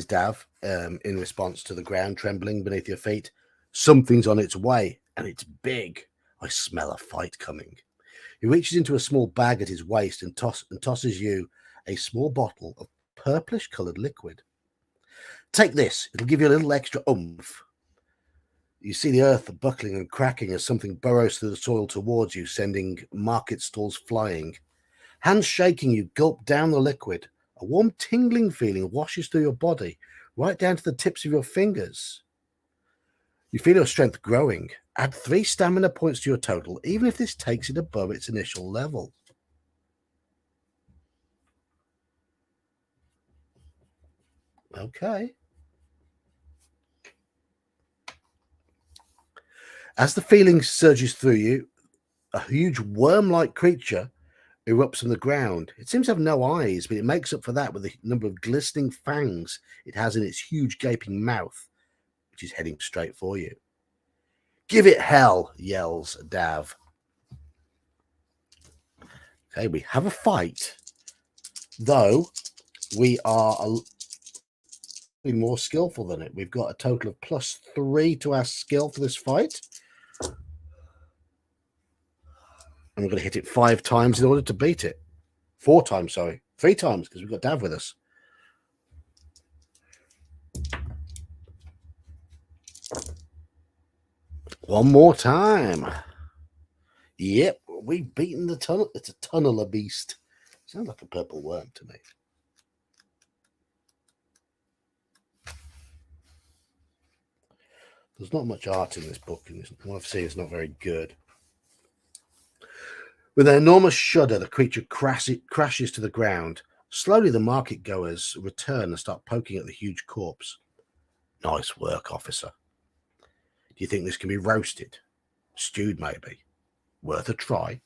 Dav, in response to the ground trembling beneath your feet. Something's on its way, and it's big. I smell a fight coming. He reaches into a small bag at his waist and tosses you a small bottle of purplish-coloured liquid. Take this. It'll give you a little extra oomph. You see the earth buckling and cracking as something burrows through the soil towards you, sending market stalls flying. Hands shaking, you gulp down the liquid. A warm tingling feeling washes through your body, right down to the tips of your fingers. You feel your strength growing. Add 3 stamina points to your total, even if this takes it above its initial level. Okay. As the feeling surges through you, a huge worm-like creature erupts from the ground. It seems to have no eyes, but it makes up for that with the number of glistening fangs it has in its huge gaping mouth, which is heading straight for you. Give it hell, yells Dav. Okay, we have a fight, though we are more skillful than it. We've got a total of +3 to our skill for this fight. And we're going to hit it 5 times in order to beat it. 4 times, sorry. 3 times, because we've got Dav with us. One more time. Yep, we've beaten the tunnel. It's a tunneler beast. Sounds like a purple worm to me. There's not much art in this book, and what I've seen is not very good. With an enormous shudder, the creature crashes to the ground. Slowly, the market goers return and start poking at the huge corpse. Nice work, officer. Do you think this can be roasted? Stewed, maybe? Worth a try.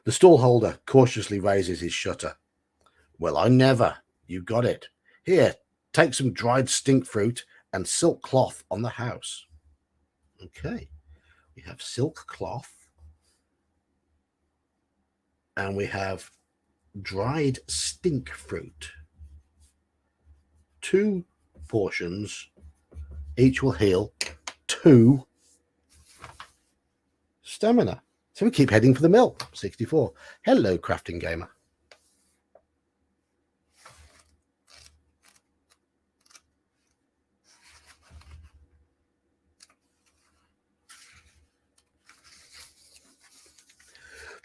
The stallholder cautiously raises his shutter. Well, I never. You got it. Here, take some dried stink fruit and silk cloth on the house. Okay. We have silk cloth. And we have dried stink fruit. 2 portions. Each will heal 2 stamina. So we keep heading for the mill. 64. Hello, crafting gamer.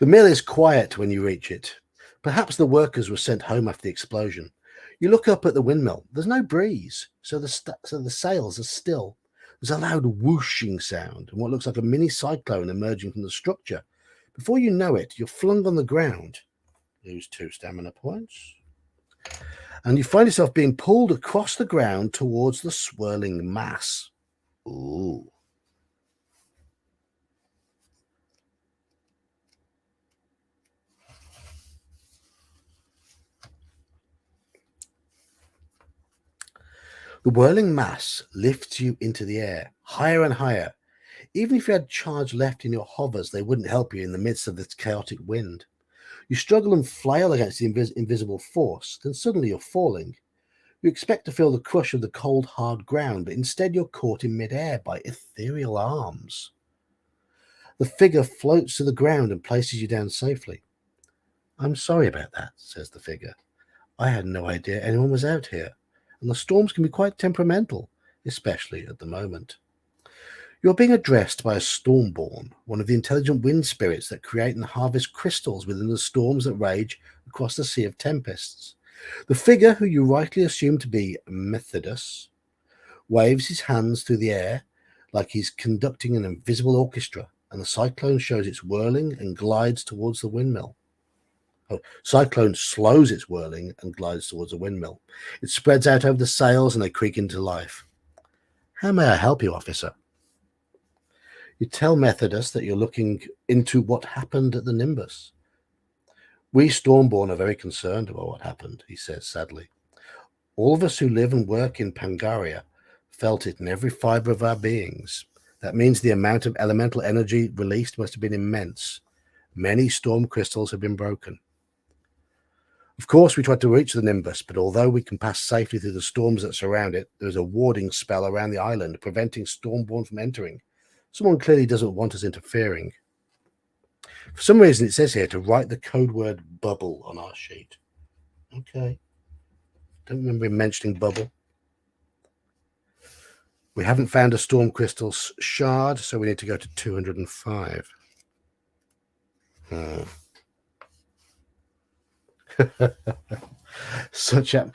The mill is quiet when you reach it. Perhaps the workers were sent home after the explosion. You look up at the windmill. There's no breeze, so the sails are still. There's a loud whooshing sound and what looks like a mini cyclone emerging from the structure. Before you know it, you're flung on the ground. Lose 2 stamina points. And you find yourself being pulled across the ground towards the swirling mass. Ooh. The whirling mass lifts you into the air, higher and higher. Even if you had charge left in your hovers, they wouldn't help you in the midst of this chaotic wind. You struggle and flail against the invisible force, then suddenly you're falling. You expect to feel the crush of the cold, hard ground, but instead you're caught in midair by ethereal arms. The figure floats to the ground and places you down safely. I'm sorry about that, says the figure. I had no idea anyone was out here, and the storms can be quite temperamental, especially at the moment. You're being addressed by a Stormborn, one of the intelligent wind spirits that create and harvest crystals within the storms that rage across the Sea of Tempests. The figure, who you rightly assume to be Methodus, waves his hands through the air like he's conducting an invisible orchestra, and the cyclone shows its whirling and glides towards the windmill. Cyclone slows its whirling and glides towards the windmill. It spreads out over the sails and they creak into life. How may I help you, officer? You tell Methodus that you're looking into what happened at the Nimbus. We Stormborn are very concerned about what happened, he says sadly. All of us who live and work in Pangaria felt it in every fibre of our beings. That means the amount of elemental energy released must have been immense. Many storm crystals have been broken. Of course, we tried to reach the Nimbus, but although we can pass safely through the storms that surround it, there is a warding spell around the island, preventing Stormborn from entering. Someone clearly doesn't want us interfering. For some reason, it says here to write the code word bubble on our sheet. Okay. Don't remember him mentioning bubble. We haven't found a storm crystal shard, so we need to go to 205. Such a...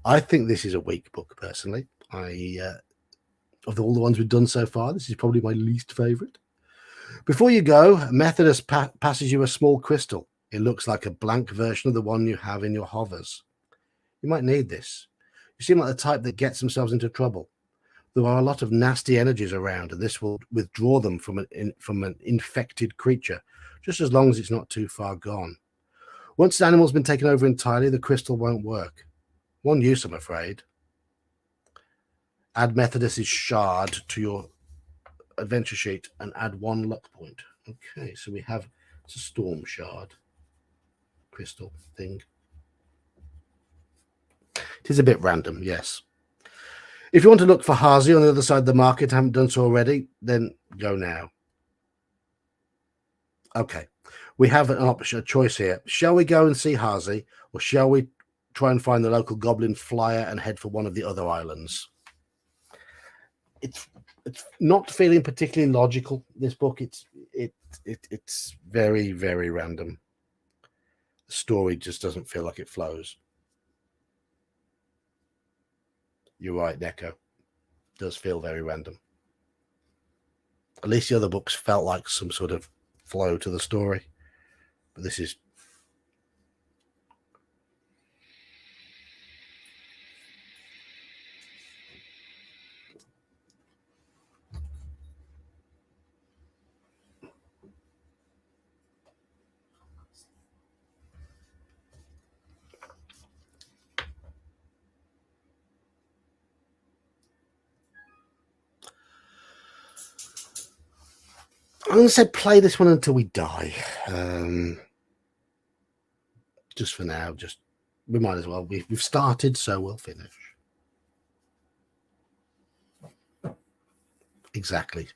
I think this is a weak book, personally. Of all the ones we've done so far, this is probably my least favourite. Before you go, Methodist passes you a small crystal. It looks like a blank version of the one you have in your hovers. You might need this. You seem like the type that gets themselves into trouble. There are a lot of nasty energies around, and this will withdraw them from an infected creature, just as long as it's not too far gone. Once the animal's been taken over entirely, the crystal won't work. One use, I'm afraid. Add Methodist's shard to your adventure sheet and add 1 luck point. Okay, so we have it's a storm shard crystal thing. It is a bit random, yes. If you want to look for Hazi on the other side of the market, haven't done so already, then go now. Okay, we have an option, a choice here. Shall we go and see Hazi, or shall we try and find the local goblin flyer and head for one of the other islands? It's not feeling particularly logical, this book. It's very, very random. The story just doesn't feel like it flows. You're right, Neko. It does feel very random. At least the other books felt like some sort of flow to the story. But this is... I'm going to say play this one until we die. Just for now, we might as well. We've started, so we'll finish. Exactly.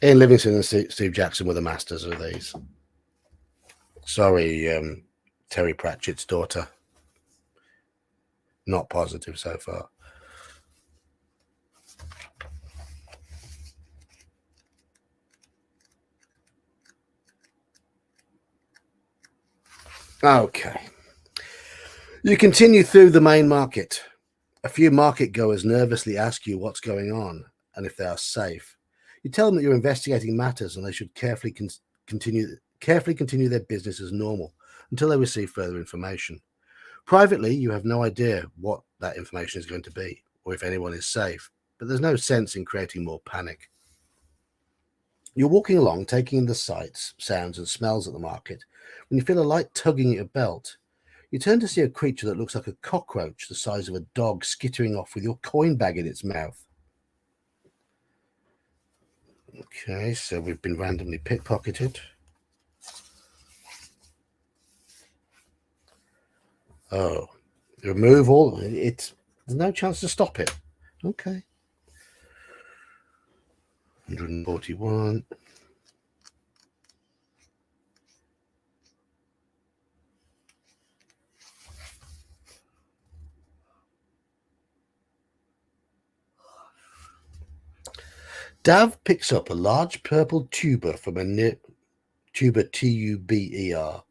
Ian Livingstone and Steve Jackson were the masters of these. Sorry, Terry Pratchett's daughter. Not positive so far. Okay. You continue through the main market. A few market goers nervously ask you what's going on and if they are safe. You tell them that you're investigating matters and they should carefully continue their business as normal until they receive further information. Privately, you have no idea what that information is going to be or if anyone is safe, but there's no sense in creating more panic. You're walking along, taking in the sights, sounds, and smells at the market, when you feel a light tugging at your belt. You turn to see a creature that looks like a cockroach the size of a dog skittering off with your coin bag in its mouth. Okay, so we've been randomly pickpocketed. Oh, remove all. There's no chance to stop it. Okay. 141. Dav picks up a large purple tuber from a tuber, Tuber,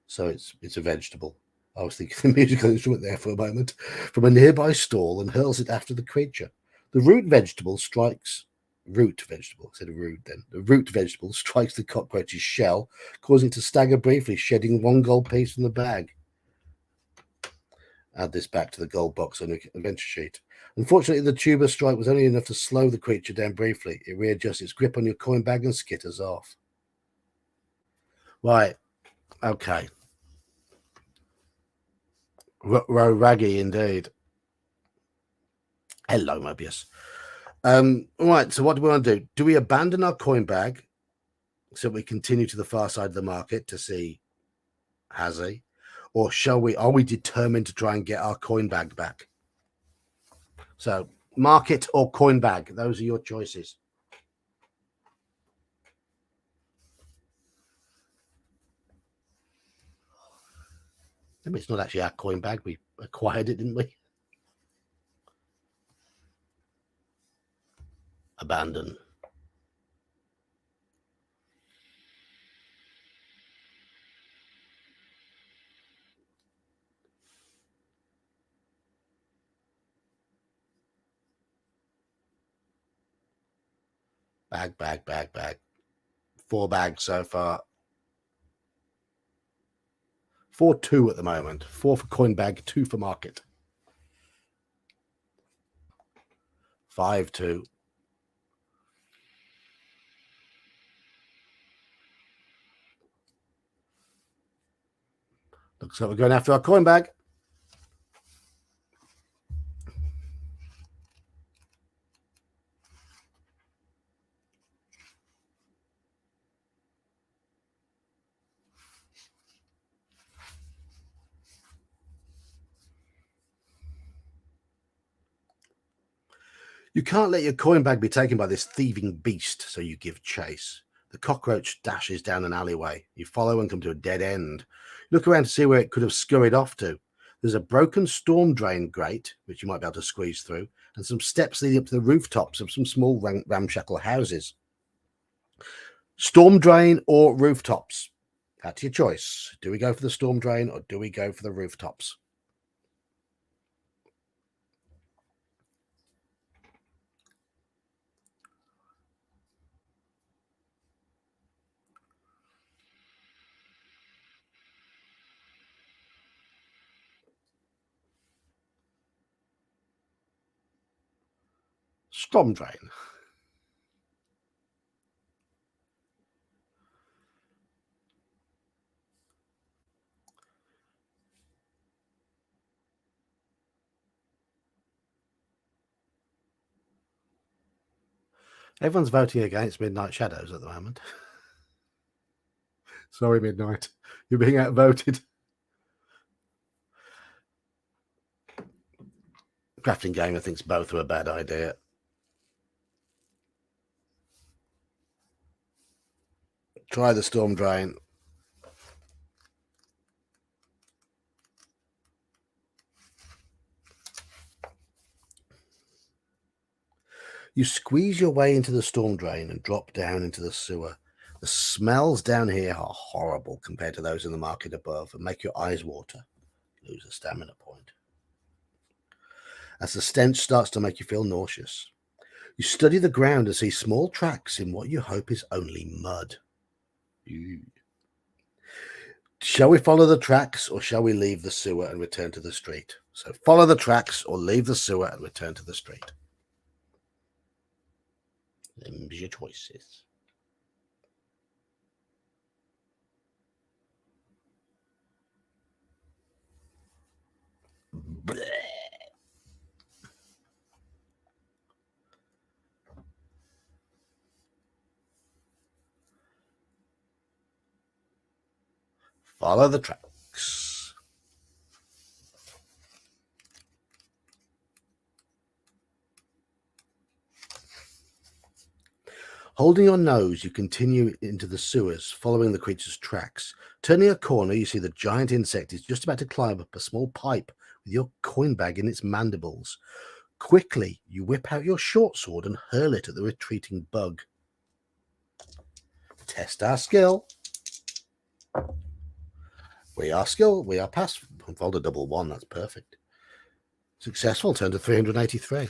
so it's a vegetable. I was thinking the musical instrument there for a moment, from a nearby stall and hurls it after the creature. The root vegetable strikes the cockroach's shell, causing it to stagger briefly, shedding 1 gold piece from the bag. Add this back to the gold box on your adventure sheet. Unfortunately, the tuber strike was only enough to slow the creature down briefly. It readjusts its grip on your coin bag and skitters off. Right. Okay. Raggy indeed. Hello, Mobius. Right, so what do we want to do? Do we abandon our coin bag so we continue to the far side of the market to see Hazy? Or are we determined to try and get our coin bag back? So market or coin bag, those are your choices. I mean, it's not actually our coin bag. We acquired it, didn't we? Abandon. Bag. 4 bags so far. 4-2 at the moment. 4 for coin bag, 2 for market. 5-2. Looks like we're going after our coin bag. You can't let your coin bag be taken by this thieving beast, so you give chase. The cockroach dashes down an alleyway. You follow and come to a dead end. Look around to see where it could have scurried off to. There's a broken storm drain grate, which you might be able to squeeze through, and some steps leading up to the rooftops of some small ramshackle houses. Storm drain or rooftops? That's your choice. Do we go for the storm drain or do we go for the rooftops? Storm drain. Everyone's voting against Midnight Shadows at the moment. Sorry, Midnight. You're being outvoted. Crafting Gamer thinks both are a bad idea. Try the storm drain. You squeeze your way into the storm drain and drop down into the sewer. The smells down here are horrible compared to those in the market above and make your eyes water. You lose a stamina point. As the stench starts to make you feel nauseous, you study the ground and see small tracks in what you hope is only mud. Shall we follow the tracks or shall we leave the sewer and return to the street? So follow the tracks or leave the sewer and return to the street. Them's your choices. Blech. Follow the tracks. Holding your nose, you continue into the sewers, following the creature's tracks. Turning a corner, you see the giant insect is just about to climb up a small pipe with your coin bag in its mandibles. Quickly, you whip out your short sword and hurl it at the retreating bug. Test our skill. We are past. Rolled a double 1, that's perfect. Successful, turn to 383.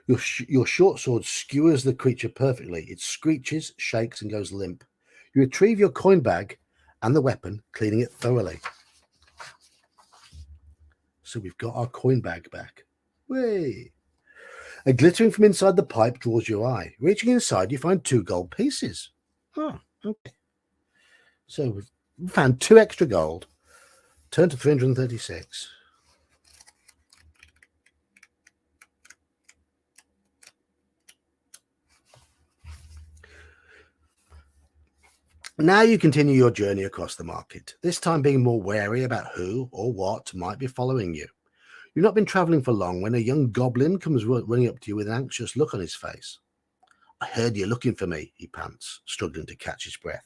Your short sword skewers the creature perfectly. It screeches, shakes, and goes limp. You retrieve your coin bag and the weapon, cleaning it thoroughly. So we've got our coin bag back. Whee! A glittering from inside the pipe draws your eye. Reaching inside, you find 2 gold pieces. Oh, okay. So we found 2 extra gold. Turn to 336. Now you continue your journey across the market, this time being more wary about who or what might be following you. You've not been travelling for long when a young goblin comes running up to you with an anxious look on his face. I heard you looking for me, he pants, struggling to catch his breath.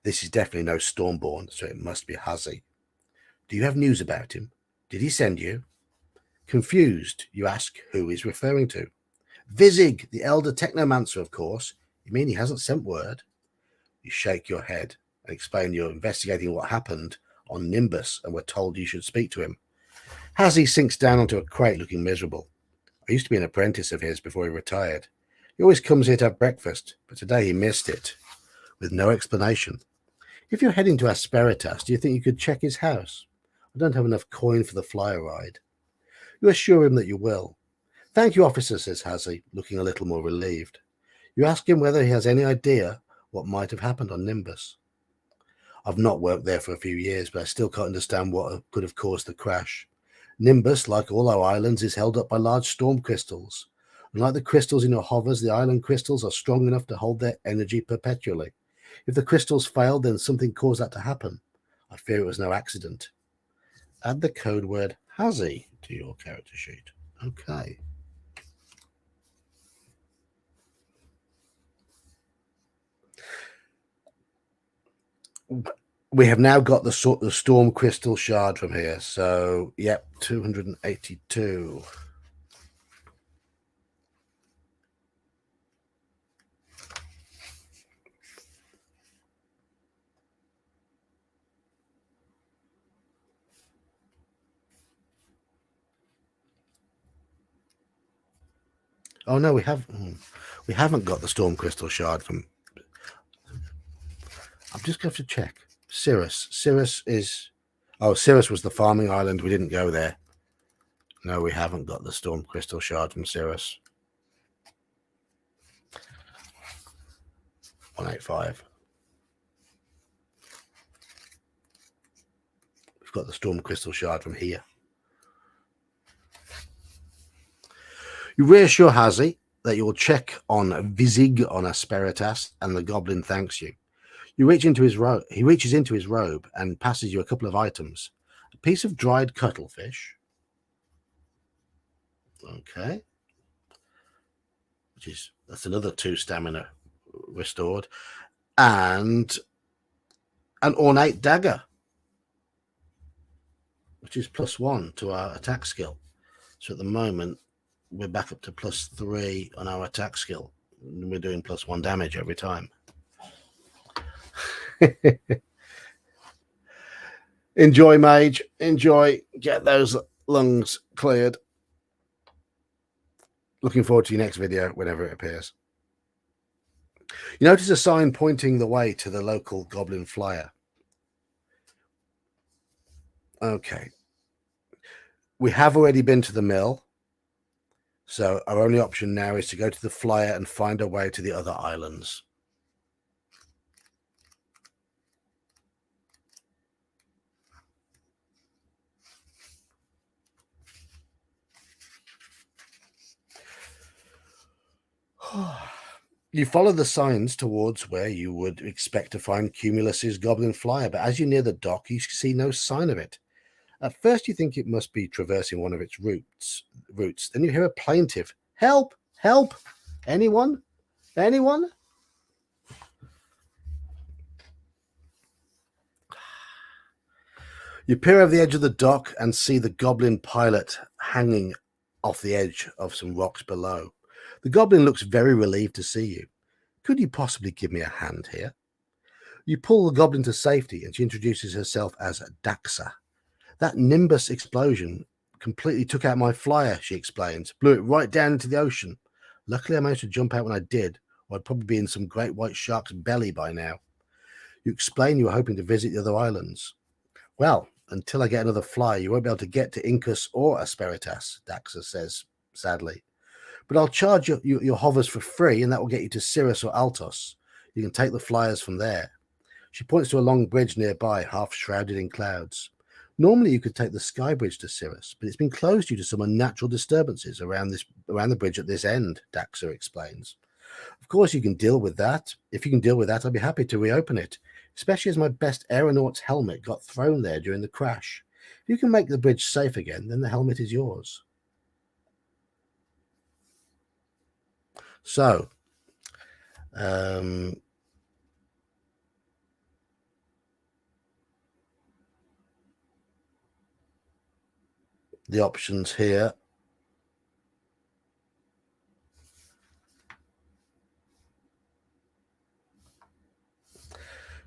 This is definitely no Stormborn, so it must be Hazi. Do you have news about him? Did he send you? Confused, you ask who he's referring to. Vizig, the elder technomancer, of course. You mean he hasn't sent word? You shake your head and explain you're investigating what happened on Nimbus and were told you should speak to him. Hazi sinks down onto a crate looking miserable. I used to be an apprentice of his before he retired. He always comes here to have breakfast, but today he missed it, with no explanation. If you're heading to Asperitas, do you think you could check his house? I don't have enough coin for the flyer ride. You assure him that you will. Thank you, officer, says Hazi, looking a little more relieved. You ask him whether he has any idea what might have happened on Nimbus. I've not worked there for a few years, but I still can't understand what could have caused the crash. Nimbus, like all our islands, is held up by large storm crystals. Unlike the crystals in your hovers, the island crystals are strong enough to hold their energy perpetually. If the crystals failed, then something caused that to happen. I fear it was no accident. Add the code word Hazi to your character sheet. Okay. We have now got the storm crystal shard from here. So, yep, 282. Oh no, we haven't got the storm crystal shard from. I'm just going to check. Cirrus. Cirrus was the farming island. We didn't go there. No, we haven't got the storm crystal shard from Cirrus. 185. We've got the storm crystal shard from here. You reassure Hazi that you will check on Vizig on Asperitas, and the goblin thanks you. He reaches into his robe and passes you a couple of items. A piece of dried cuttlefish. Okay. That's another 2 stamina restored. And an ornate dagger, which is +1 to our attack skill. So at the moment, we're back up to +3 on our attack skill. We're doing +1 damage every time. Enjoy, mage. Enjoy. Get those lungs cleared. Looking forward to your next video whenever it appears. You notice a sign pointing the way to the local goblin flyer. Okay. We have already been to the mill. So our only option now is to go to the flyer and find our way to the other islands. You follow the signs towards where you would expect to find Cumulus's goblin flyer, but as you near the dock, you see no sign of it. At first, you think it must be traversing one of its routes. Then you hear a plaintive, "Help! Help! Anyone? Anyone?" You peer over the edge of the dock and see the goblin pilot hanging off the edge of some rocks below. The goblin looks very relieved to see you. "Could you possibly give me a hand here?" You pull the goblin to safety, and she introduces herself as Daxa. "That Nimbus explosion completely took out my flyer," she explains. "Blew it right down into the ocean. Luckily, I managed to jump out when I did, or I'd probably be in some great white shark's belly by now." You explain you were hoping to visit the other islands. "Well, Until I get another flyer, you won't be able to get to Incus or Asperitas, Daxa says, sadly. But I'll charge your hovers for free, and that will get you to Cirrus or Altos. You can take the flyers from there. She points to a long bridge nearby, half shrouded in clouds. Normally you could take the sky bridge to Cirrus, but it's been closed due to some unnatural disturbances around the bridge at this end, Daxa explains. Of course you can deal with that. If you can deal with that, I'd be happy to reopen it, especially as my best aeronaut's helmet got thrown there during the crash. If you can make the bridge safe again, then the helmet is yours. So, the options here.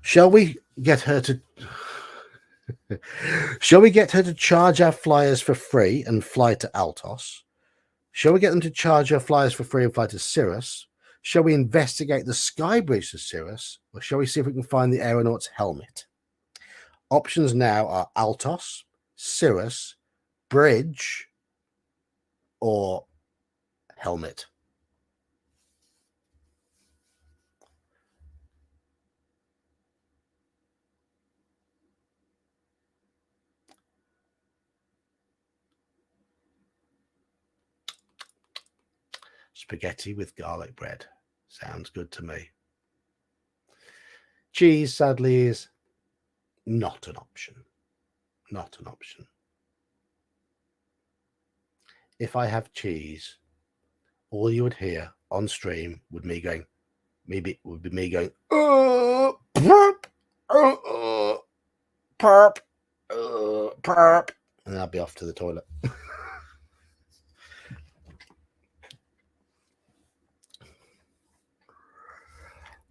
Shall we get her to charge our flyers for free and fly to Altos? Shall we get them to charge our flyers for free and fly to Cirrus? Shall we investigate the sky bridge to Cirrus? Or shall we see if we can find the aeronaut's helmet? Options now are Altos, Cirrus, bridge, or helmet. Spaghetti with garlic bread. Sounds good to me. Cheese, sadly, is not an option. Not an option. If I have cheese, all you would hear on stream would be me going, burp, burp, burp, and I'll be off to the toilet.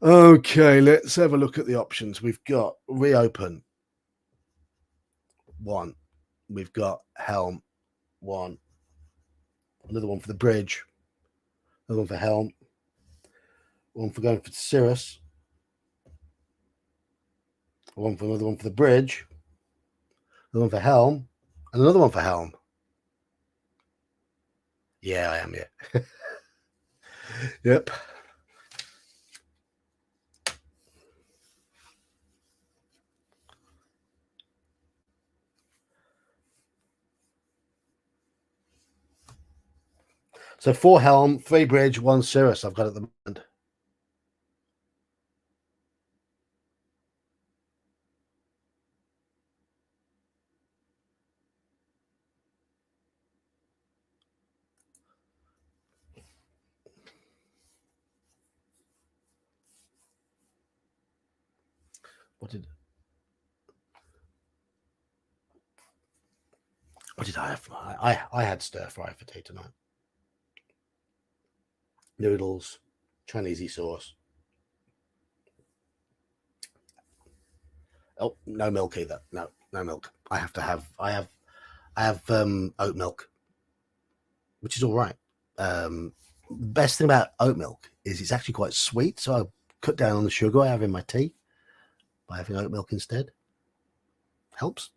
Okay, let's have a look at the options. We've got reopen, 1. We've got helm, 1. Another one for the bridge, another one for helm, one for going for Cirrus, another one for the bridge, another one for helm, and another one for helm. Yeah, I am, yeah. Yep. So 4 helm, 3 bridge, 1 Cirrus I've got at the moment. What did I have? I had stir fry for tea tonight. Noodles, Chinesey sauce. Oh, no milk either. No milk. I have oat milk, which is all right. The best thing about oat milk is it's actually quite sweet, so I cut down on the sugar I have in my tea by having oat milk instead. Helps.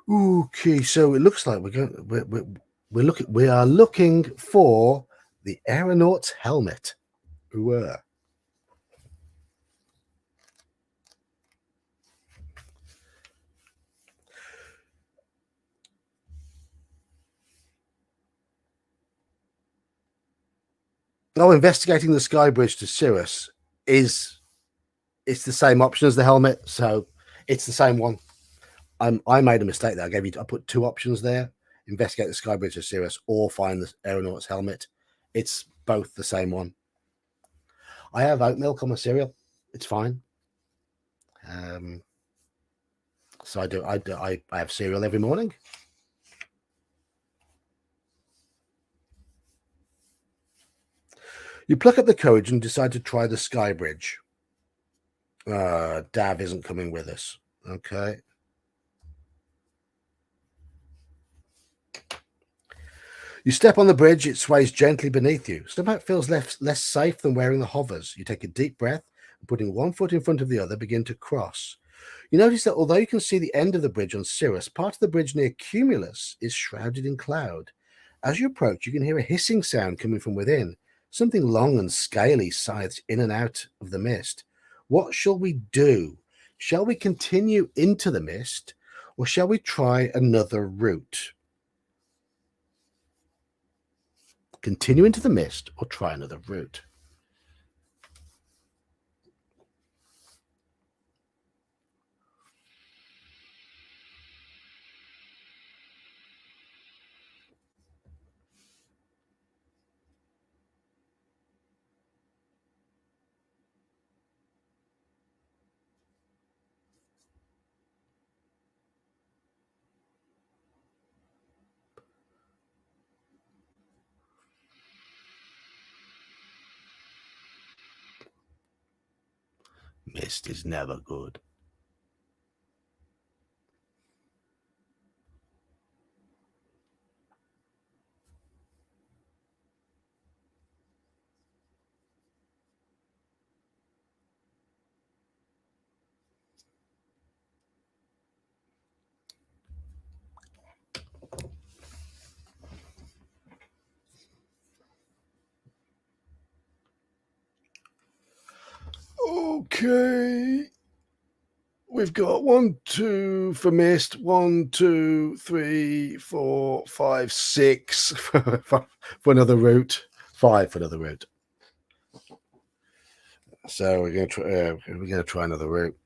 Okay, so it looks like we are looking for the aeronaut's helmet. Ooh. Oh, investigating the sky bridge to Cirrus it's the same option as the helmet, so it's the same one. I made a mistake there. I put 2 options there: investigate the sky bridge to Cirrus or find the aeronaut's helmet. It's both the same one. I have oat milk on my cereal. It's fine. So I have cereal every morning. You pluck up the courage and decide to try the sky bridge. Dav isn't coming with us. Okay. You step on the bridge, it sways gently beneath you. Somehow it feels less safe than wearing the hovers. You take a deep breath putting one foot in front of the other, begin to cross. You notice that although you can see the end of the bridge on Cirrus, part of the bridge near Cumulus is shrouded in cloud. As you approach, you can hear a hissing sound coming from within. Something long and scaly scythes in and out of the mist. What shall we do? Shall we continue into the mist, or shall we try another route? Continue into the mist or try another route? Mist is never good. Okay. We've got 1, 2 for mist, 1, 2, 3, 4, 5, 6 for another route, 5 for another route. So we're going to try another route.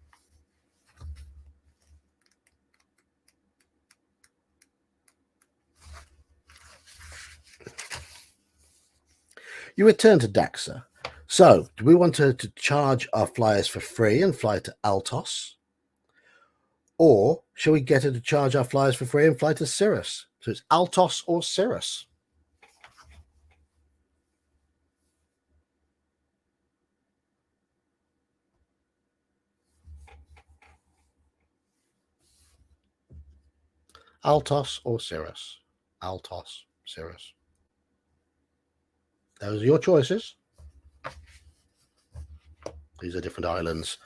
You return to Daxa. So, do we want to charge our flyers for free and fly to Altos? Or shall we get her to charge our flyers for free and fly to Cirrus? So it's Altos or Cirrus. Altos or Cirrus. Altos, Cirrus. Those are your choices. These are different islands.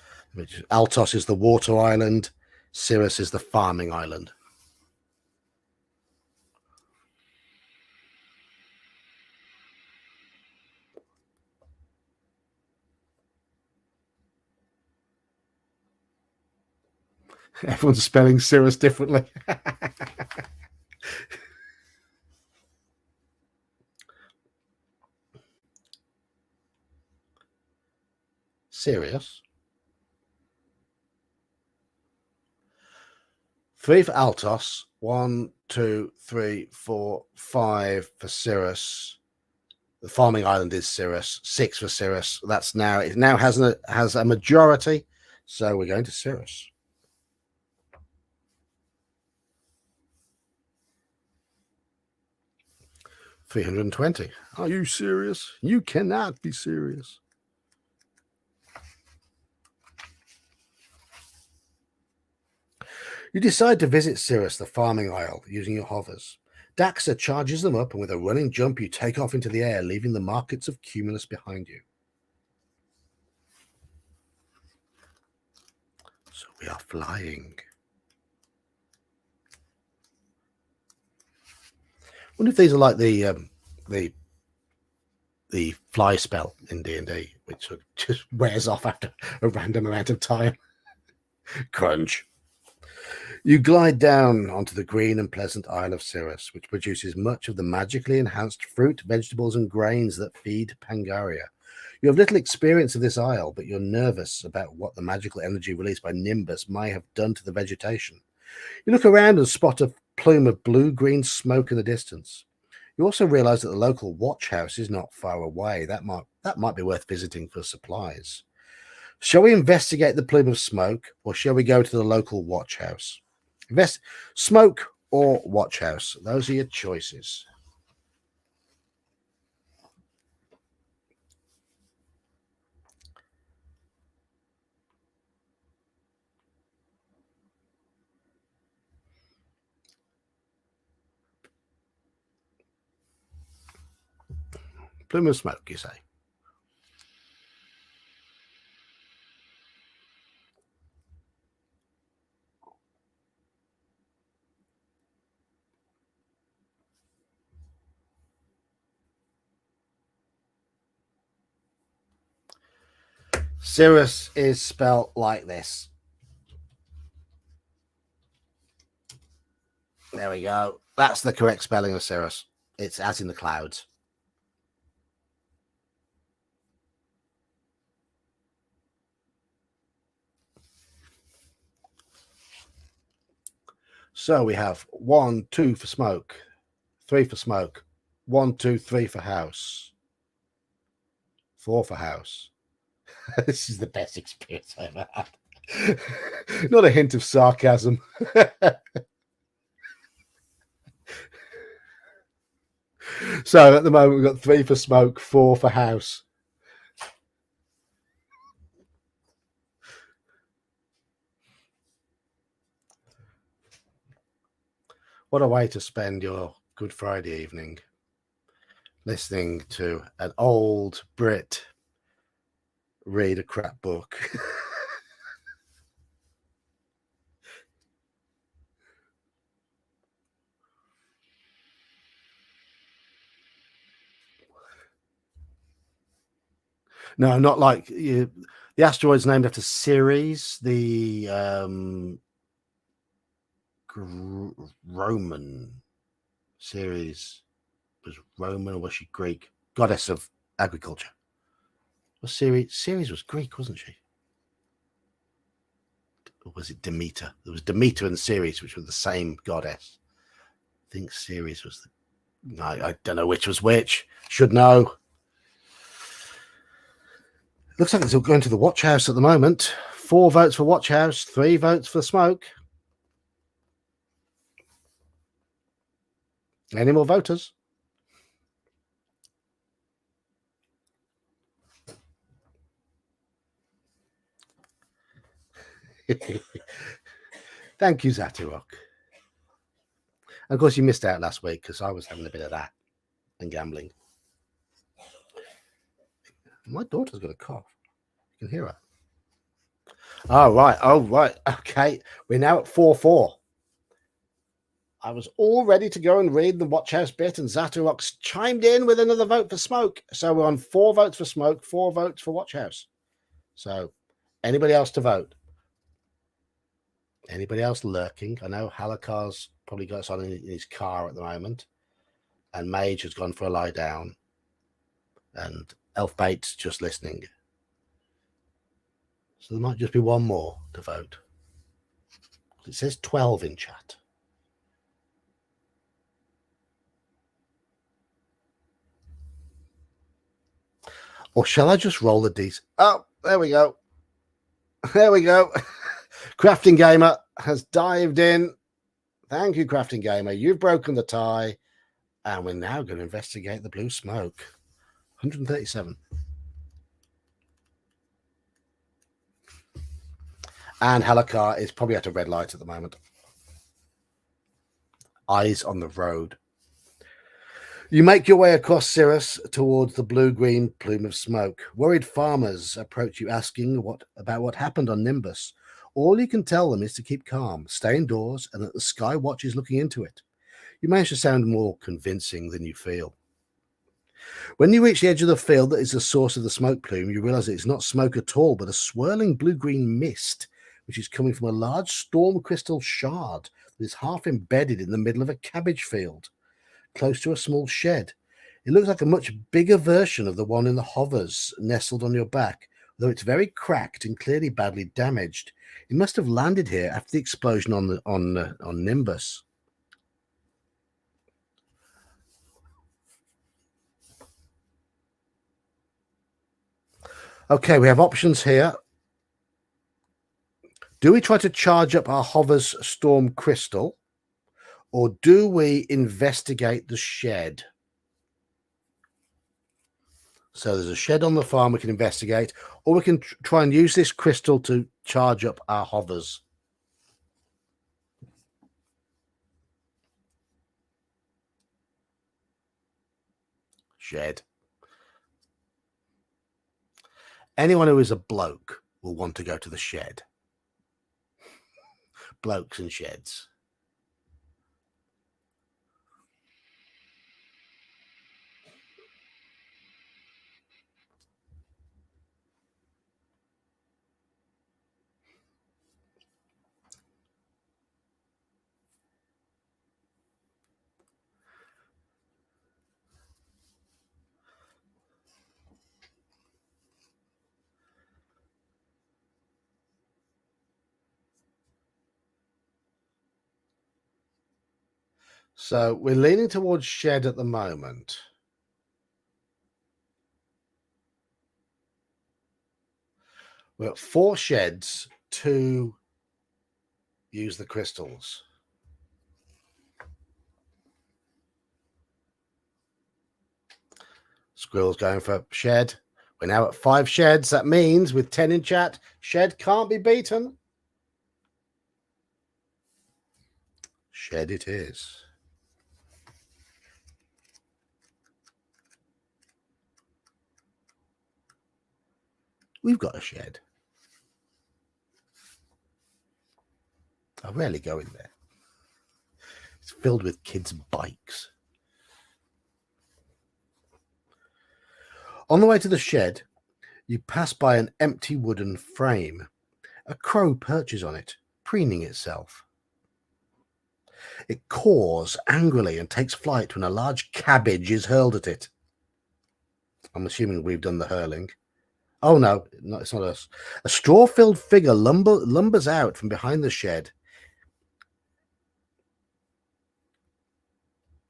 Altos is the water island. Cirrus is the farming island. Everyone's spelling Cirrus differently. Sirius. 3 for Altos. 1, 2, 3, 4, 5 for Cirrus. The farming island is Cirrus. 6 for Cirrus. That's now it. Now has a majority. So we're going to Cirrus. $320. Are you serious? You cannot be serious. You decide to visit Cirrus, the farming isle, using your hovers. Daxa charges them up, and with a running jump, you take off into the air, leaving the markets of Cumulus behind you. So we are flying. I wonder if these are like the fly spell in D&D, which just wears off after a random amount of time. Crunch. You glide down onto the green and pleasant Isle of Cirrus, which produces much of the magically enhanced fruit, vegetables, and grains that feed Pangaria. You have little experience of this isle, but you're nervous about what the magical energy released by Nimbus may have done to the vegetation. You look around and spot a plume of blue-green smoke in the distance. You also realize that the local watch house is not far away. That might be worth visiting for supplies. Shall we investigate the plume of smoke, or shall we go to the local watch house? Smoke or watch house. Those are your choices. Plume of smoke, you say? Cirrus is spelt like this. There we go. That's the correct spelling of Cirrus. It's as in the clouds. So we have 1, 2 for smoke, 3 for smoke, 1, 2, 3 for house, 4 for house. This is the best experience I ever had. Not a hint of sarcasm. So at the moment, we've got 3 for smoke, 4 for house. What a way to spend your Good Friday evening, listening to an old Brit read a crap book. No, not like you. The asteroid's named after Ceres, the Roman. Ceres was Roman, or was she Greek? Goddess of agriculture. Was Ceres was Greek, wasn't she? Or was it Demeter? There was Demeter and Ceres, which were the same goddess. I think Ceres was the. I don't know which was which. Should know. Looks like it's all going to the Watch House at the moment. 4 votes for Watch House, 3 votes for Smoke. Any more voters? Thank you, Zatirok. And of course, you missed out last week because I was having a bit of that and gambling. My daughter's got a cough. You can hear her. Oh, right. Oh, right. Okay. We're now at 4-4. I was all ready to go and read the Watch House bit, and Zatirok's chimed in with another vote for Smoke. So we're on 4 votes for Smoke, 4 votes for Watch House. So anybody else to vote? Anybody else lurking? I know Halakar's probably got us on in his car at the moment, and Mage has gone for a lie down, and Elfbait's just listening. So there might just be one more to vote. It says 12 in chat. Or shall I just roll the dice? Oh, there we go. There we go. Crafting Gamer has dived in. Thank you, Crafting Gamer. You've broken the tie. And we're now going to investigate the blue smoke. 137. And Halakar is probably at a red light at the moment. Eyes on the road. You make your way across Cirrus towards the blue-green plume of smoke. Worried farmers approach you asking about what happened on Nimbus. All you can tell them is to keep calm, stay indoors, and that the Sky Watch is looking into it. You manage to sound more convincing than you feel. When you reach the edge of the field that is the source of the smoke plume, you realize it's not smoke at all, but a swirling blue-green mist, which is coming from a large storm crystal shard that is half embedded in the middle of a cabbage field, close to a small shed. It looks like a much bigger version of the one in the hovers nestled on your back, though it's very cracked and clearly badly damaged. It must have landed here after the explosion on Nimbus. Okay, we have options here. Do we try to charge up our hovers storm crystal, or do we investigate the shed? So there's a shed on the farm we can investigate, or we can try and use this crystal to charge up our hovers. Shed. Anyone who is a bloke will want to go to the shed. Blokes and sheds. So we're leaning towards shed at the moment. We're at 4 sheds to use the crystals. Squirrel's going for shed. We're now at 5 sheds. That means with 10 in chat, shed can't be beaten. Shed it is. We've got a shed. I rarely go in there. It's filled with kids' bikes. On the way to the shed, you pass by an empty wooden frame. A crow perches on it, preening itself. It caws angrily and takes flight when a large cabbage is hurled at it. I'm assuming we've done the hurling. Oh, no, it's not us. A straw-filled figure lumbers out from behind the shed.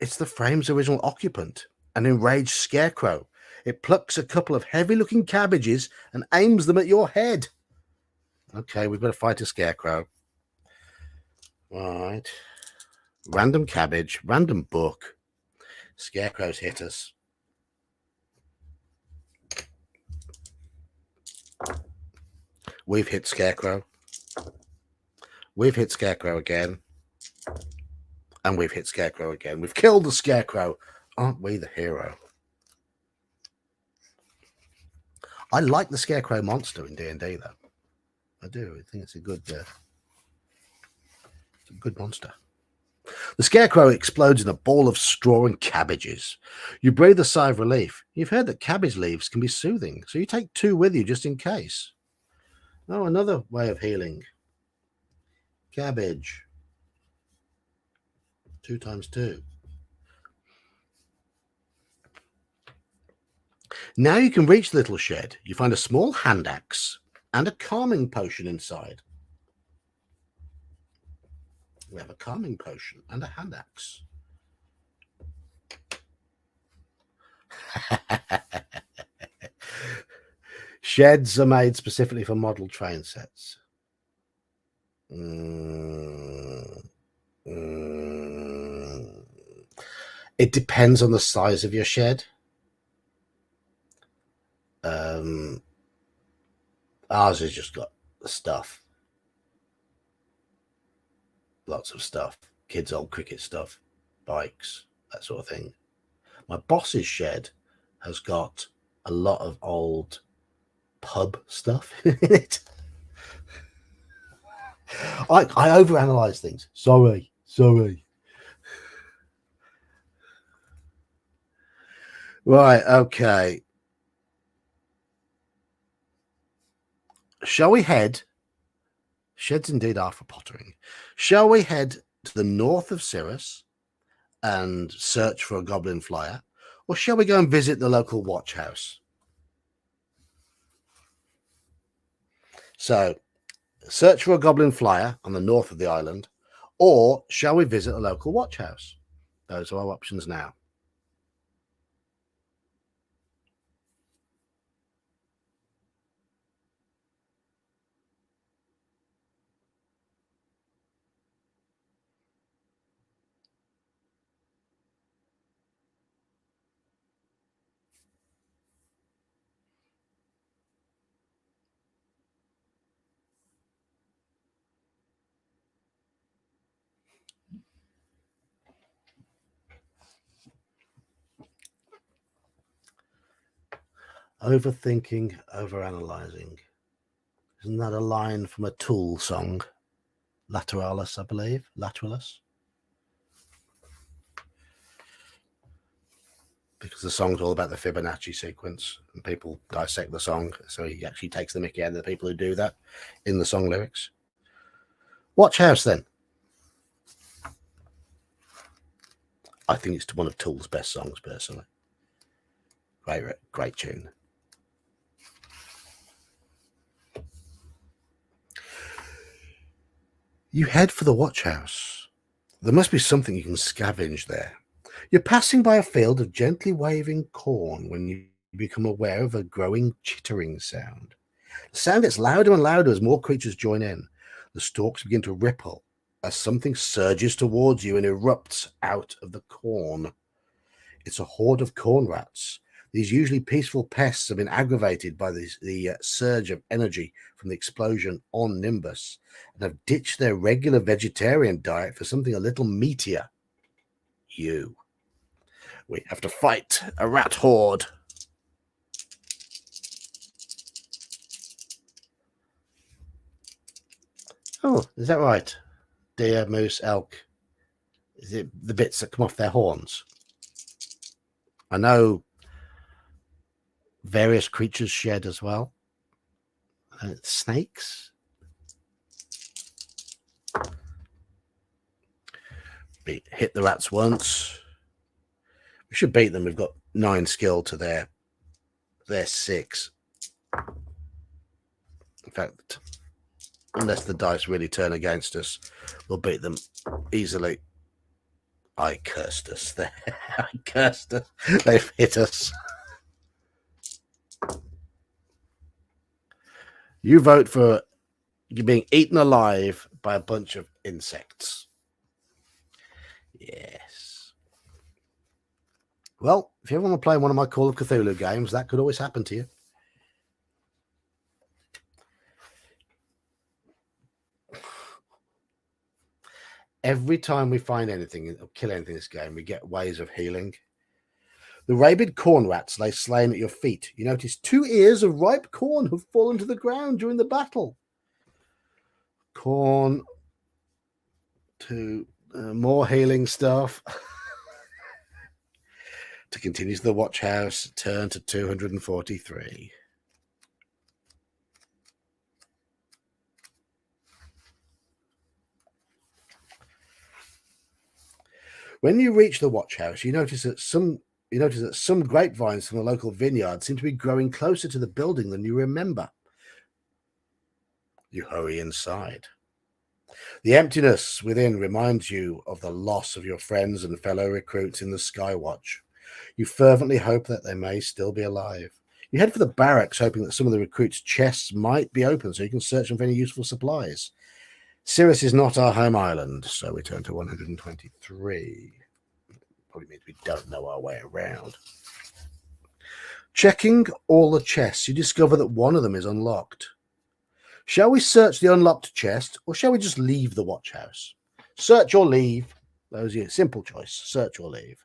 It's the frame's original occupant, an enraged scarecrow. It plucks a couple of heavy-looking cabbages and aims them at your head. Okay, we've got to fight a scarecrow. All right. Random cabbage, random book. Scarecrows hit us. We've hit Scarecrow. We've hit Scarecrow again. And we've hit Scarecrow again. We've killed the Scarecrow. Aren't we the hero? I like the Scarecrow monster in D&D, though. I do. I think it's a good monster. The Scarecrow explodes in a ball of straw and cabbages. You breathe a sigh of relief. You've heard that cabbage leaves can be soothing, so you take 2 with you just in case. Oh, another way of healing. Cabbage. 2 times 2. Now you can reach the little shed. You find a small hand axe and a calming potion inside. We have a calming potion and a hand axe. Sheds are made specifically for model train sets. It depends on the size of your shed. Ours has just got stuff. Lots of stuff. Kids' old cricket stuff. Bikes. That sort of thing. My boss's shed has got a lot of old pub stuff in it. I overanalyze things. Sorry. Right, okay. Shall we head? Sheds indeed are for pottering. Shall we head to the north of Cirrus and search for a goblin flyer? Or shall we go and visit the local watch house? So, search for a goblin flyer on the north of the island, or shall we visit a local watch house? Those are our options now. Overthinking, overanalyzing. Isn't that a line from a Tool song? Lateralis, I believe. Lateralis. Because the song's all about the Fibonacci sequence, and people dissect the song, so he actually takes the mickey out of the people who do that in the song lyrics. Watch House, then. I think it's one of Tool's best songs, personally. Great tune. You head for the watch house. There must be something you can scavenge there. You're passing by a field of gently waving corn when you become aware of a growing chittering sound. The sound gets louder and louder as more creatures join in. The stalks begin to ripple as something surges towards you and erupts out of the corn. It's a horde of corn rats. These usually peaceful pests have been aggravated by the surge of energy from the explosion on Nimbus and have ditched their regular vegetarian diet for something a little meatier. You. We have to fight a rat horde. Oh, is that right? Deer, moose, elk. Is it the bits that come off their horns? I know various creatures shed as well. Snakes. Hit the rats once. We should beat them. We've got 9 skill to their 6. In fact, unless the dice really turn against us, we'll beat them easily. I cursed us there. I cursed us. They've hit us. You vote for you being eaten alive by a bunch of insects. Yes. Well, if you ever want to play one of my Call of Cthulhu games, that could always happen to you. Every time we find anything or kill anything in this game, we get ways of healing. The rabid corn rats lay slain at your feet. You notice 2 ears of ripe corn have fallen to the ground during the battle. Corn to more healing stuff. To continue to the watch house, turn to 243. When you reach the watch house, you notice that some grapevines from the local vineyard seem to be growing closer to the building than you remember. You hurry inside. The emptiness within reminds you of the loss of your friends and fellow recruits in the Skywatch. You fervently hope that they may still be alive. You head for the barracks, hoping that some of the recruits' chests might be open so you can search them for any useful supplies. Sirius is not our home island, so we turn to 123. Probably means we don't know our way around. Checking all the chests, you discover that one of them is unlocked. Shall we search the unlocked chest, or shall we just leave the watch house? Search or leave. Those are your simple choice. Search or leave.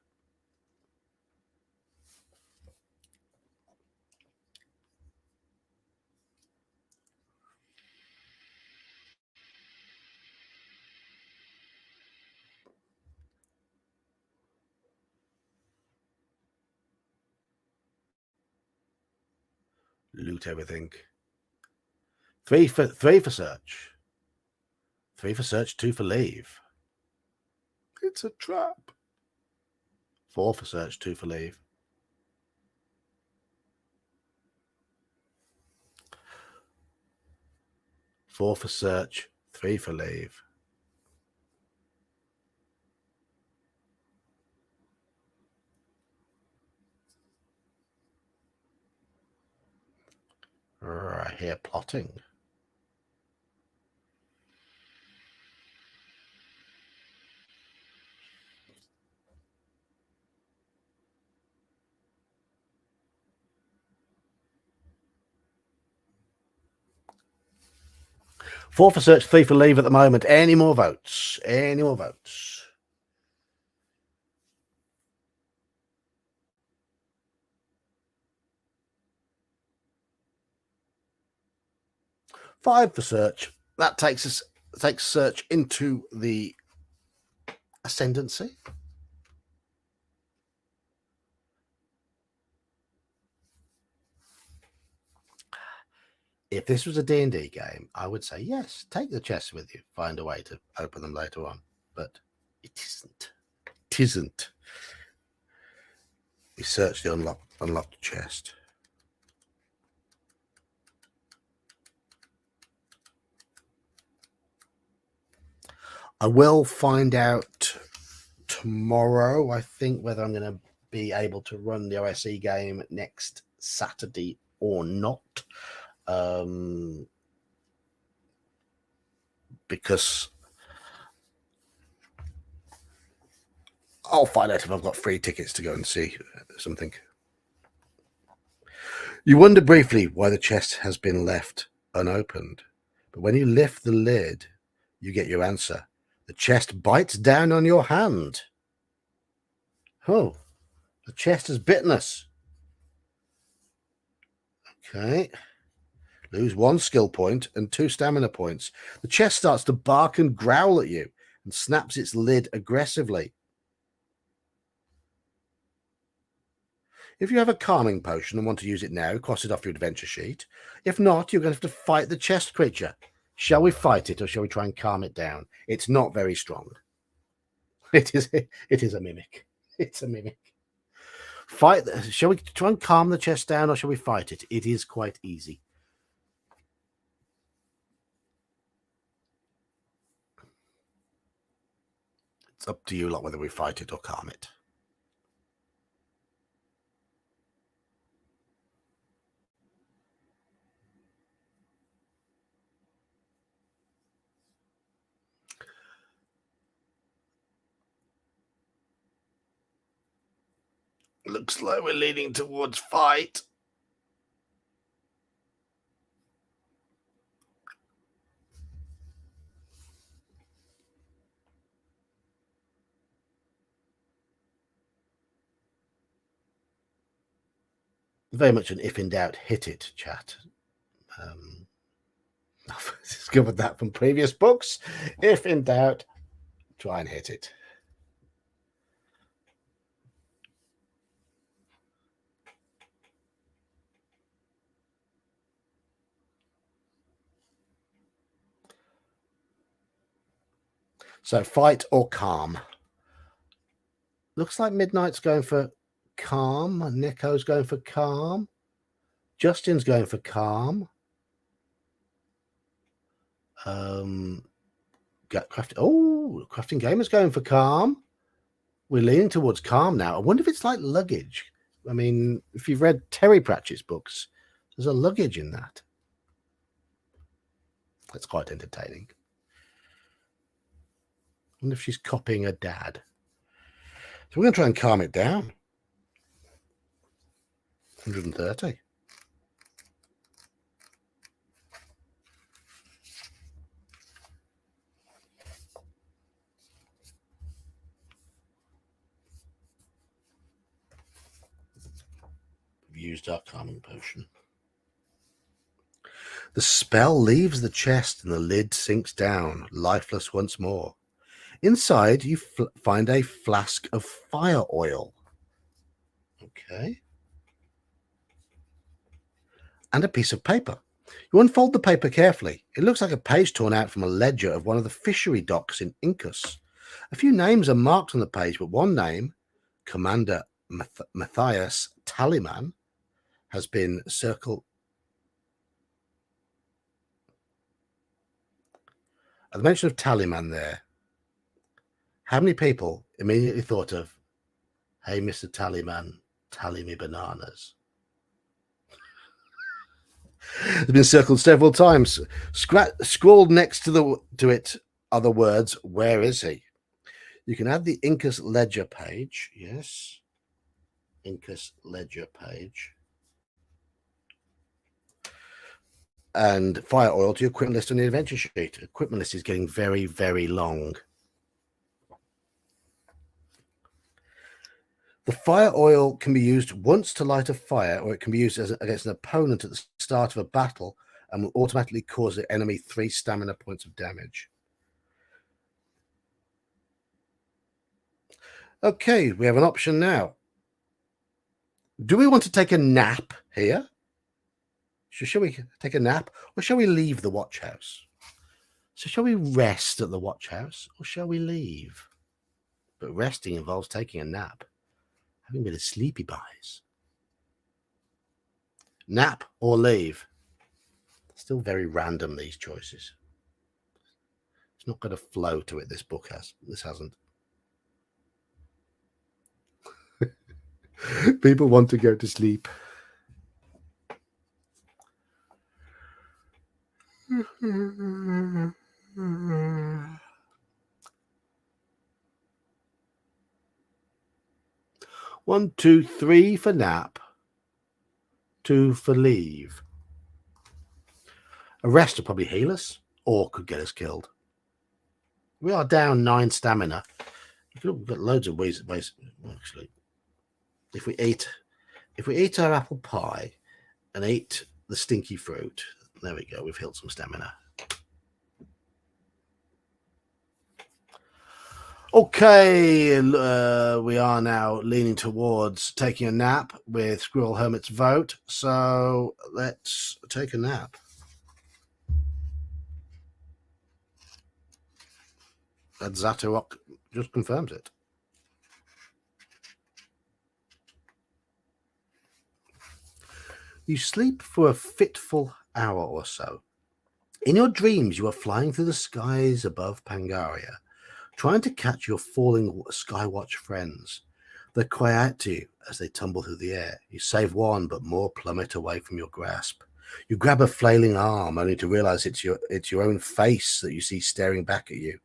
Loot everything. 3 for search. 3 for search, 2 for leave. It's a trap. 4 for search, 2 for leave. 4 for search, 3 for leave. I hear plotting. Four for search, 3 for leave at the moment. Any more votes? Any more votes? Five for search. That takes search into the ascendancy. If this was a D&D game, I would say, yes, take the chests with you. Find a way to open them later on. But it isn't. It isn't. We search the unlocked chest. I will find out tomorrow, I think, whether I'm going to be able to run the OSE game next Saturday or not. Because I'll find out if I've got free tickets to go and see something. You wonder briefly why the chest has been left unopened, but when you lift the lid, you get your answer. The chest bites down on your hand. Oh, the chest has bitten us. Okay. Lose 1 skill point and 2 stamina points. The chest starts to bark and growl at you and snaps its lid aggressively. If you have a calming potion and want to use it now, cross it off your adventure sheet. If not, you're going to have to fight the chest creature. Shall we fight it or shall we try and calm it down? It's not very strong. It is a mimic. It's a mimic. Shall we try and calm the chest down or shall we fight it? It is quite easy. It's up to you lot whether we fight it or calm it. Looks like we're leaning towards fight. Very much an if in doubt, hit it chat. I've discovered that from previous books. If in doubt, try and hit it. So fight or calm. Looks like Midnight's going for calm. Nico's going for calm. Justin's going for calm. Crafting Gamer's going for calm. We're leaning towards calm now. I wonder if it's like luggage. I mean, if you've read Terry Pratchett's books, there's a luggage in that. That's quite entertaining. I wonder if she's copying her dad. So we're going to try and calm it down. 130. We've used our calming potion. The spell leaves the chest and the lid sinks down, lifeless once more. Inside, you find a flask of fire oil. Okay. And a piece of paper. You unfold the paper carefully. It looks like a page torn out from a ledger of one of the fishery docks in Incus. A few names are marked on the page, but one name, Commander Matthias Tallyman, has been circled. At the mention of Tallyman there, how many people immediately thought of, hey, Mr. Tallyman, tally me bananas? It's been circled several times. Scrawled next to it are the words, where is he? You can add the Incus ledger page. Yes. Incus ledger page. And fire oil to your equipment list on the adventure sheet. Equipment list is getting very, very long. The fire oil can be used once to light a fire, or it can be used against an opponent at the start of a battle and will automatically cause the enemy 3 stamina points of damage. Okay, we have an option now. Do we want to take a nap here? Shall we take a nap, or shall we leave the watch house? So shall we rest at the watch house, or shall we leave? But resting involves taking a nap. Having a bit of sleepy buys. Nap or leave? Still very random, these choices. It's not got a flow to it. This book has. This hasn't. People want to go to sleep. One, two, three for nap. 2 for leave. A rest will probably heal us or could get us killed. We are down 9 stamina. We've got loads of ways actually. If we eat our apple pie and eat the stinky fruit, there we go, we've healed some stamina. Okay, we are now leaning towards taking a nap with Squirrel Hermit's vote, so let's take a nap. And Zatarok just confirms it. You sleep for a fitful hour or so. In your dreams, you are flying through the skies above Pangaria, trying to catch your falling Skywatch friends. They cry out to you as they tumble through the air. You save one, but more plummet away from your grasp. You grab a flailing arm, only to realize it's your own face that you see staring back at you.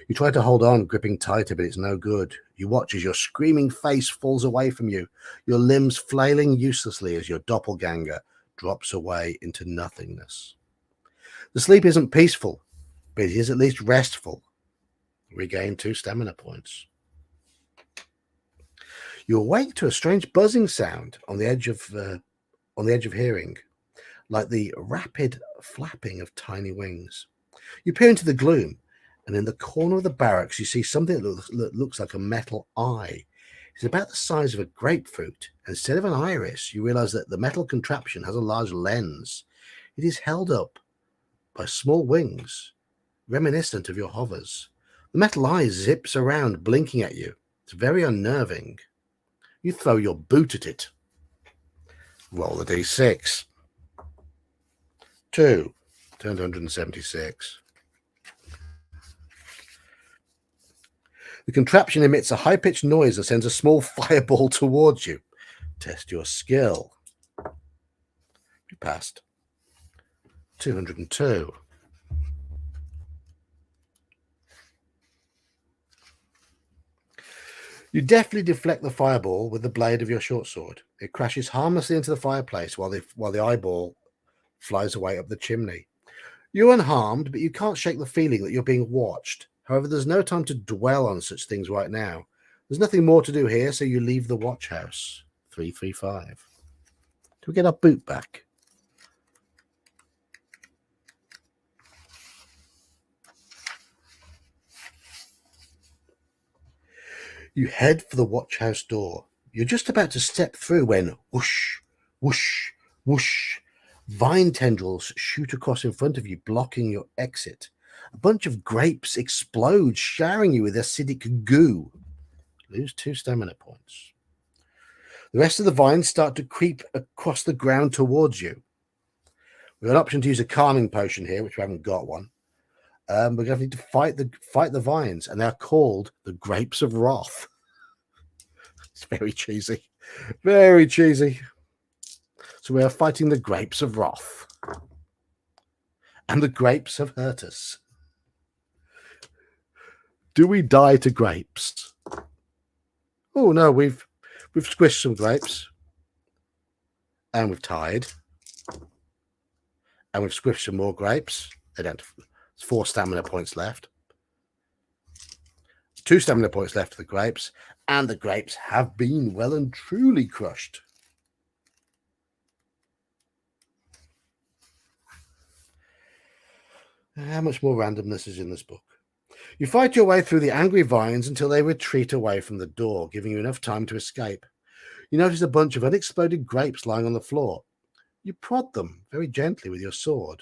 You try to hold on, gripping tighter, but it's no good. You watch as your screaming face falls away from you, your limbs flailing uselessly as your doppelganger drops away into nothingness. The sleep isn't peaceful, but it is at least restful. Regain 2 stamina points. You awake to a strange buzzing sound on the edge of hearing, like the rapid flapping of tiny wings. You peer into the gloom, and in the corner of the barracks, you see something that looks like a metal eye. It's about the size of a grapefruit. Instead of an iris, you realize that the metal contraption has a large lens. It is held up by small wings, reminiscent of your hovers. The metal eye zips around, blinking at you. It's very unnerving. You throw your boot at it. Roll the d6. 2. Turned 176. The contraption emits a high-pitched noise that sends a small fireball towards you. Test your skill. You passed. 202. You deftly deflect the fireball with the blade of your short sword. It crashes harmlessly into the fireplace while the eyeball flies away up the chimney. You're unharmed, but you can't shake the feeling that you're being watched. However, there's no time to dwell on such things right now. There's nothing more to do here, so you leave the watch house. 335. Do we get our boot back? You head for the watch house door. You're just about to step through when whoosh, whoosh, whoosh. Vine tendrils shoot across in front of you, blocking your exit. A bunch of grapes explode, showering you with acidic goo. Lose 2 stamina points. The rest of the vines start to creep across the ground towards you. We have an option to use a calming potion here, which we haven't got one. We're going to need to fight the vines, and they're called the Grapes of Wrath. It's very cheesy. Very cheesy. So we are fighting the Grapes of Wrath. And the grapes have hurt us. Do we die to grapes? Oh no, we've squished some grapes. And we've tied. And we've squished some more grapes. There's 4 stamina points left. 2 stamina points left for the grapes. And the grapes have been well and truly crushed. How much more randomness is in this book? You fight your way through the angry vines until they retreat away from the door, giving you enough time to escape. You notice a bunch of unexploded grapes lying on the floor. You prod them very gently with your sword,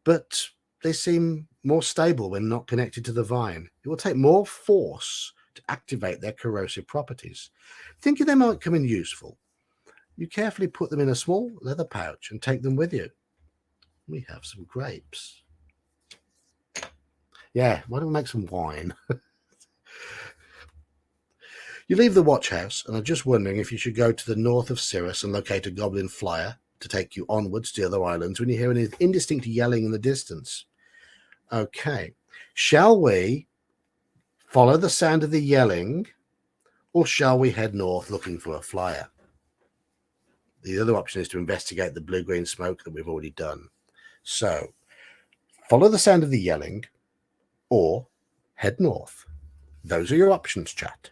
but they seem more stable when not connected to the vine. It will take more force to activate their corrosive properties. Thinking they might come in useful, you carefully put them in a small leather pouch and take them with you. We have some grapes. Yeah, why don't we make some wine? You leave the watch house and are just wondering if you should go to the north of Cirrus and locate a goblin flyer to take you onwards to the other islands when you hear an indistinct yelling in the distance. Okay. Shall we follow the sound of the yelling, or shall we head north looking for a flyer? The other option is to investigate the blue-green smoke that we've already done. So, follow the sound of the yelling, or head north. Those are your options, chat.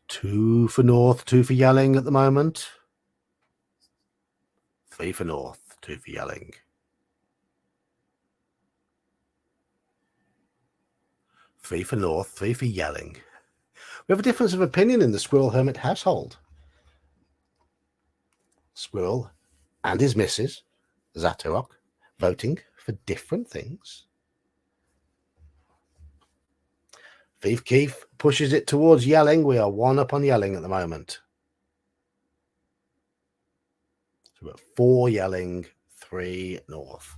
Two for north, two for yelling at the moment. 3 for north, 2 for yelling. 3 for north, 3 for yelling. We have a difference of opinion in the Squirrel Hermit household. Squirrel and his missus, Zatarok, voting for different things. Thief Keef pushes it towards yelling. We are 1 up on yelling at the moment. So we're at 4 yelling, 3 north.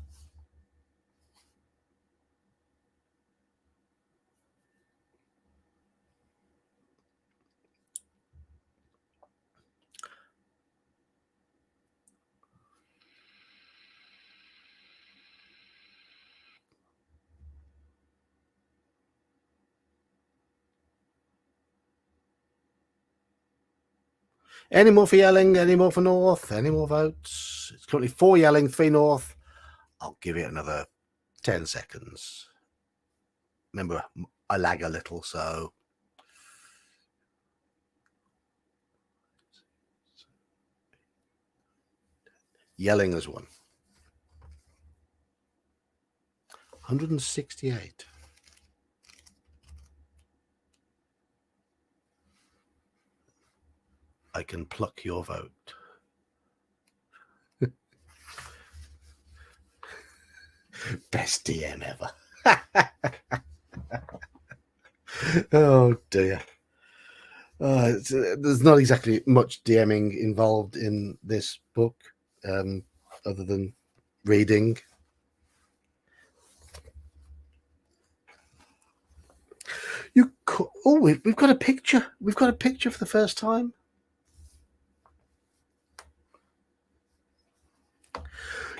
Any more for yelling? Any more for north? Any more votes? It's currently 4 yelling, 3 north. I'll give it another 10 seconds. Remember, I lag a little, so... Yelling has won. 168. I can pluck your vote. Best DM ever. Oh dear. There's not exactly much DMing involved in this book, other than reading. We've got a picture. We've got a picture for the first time.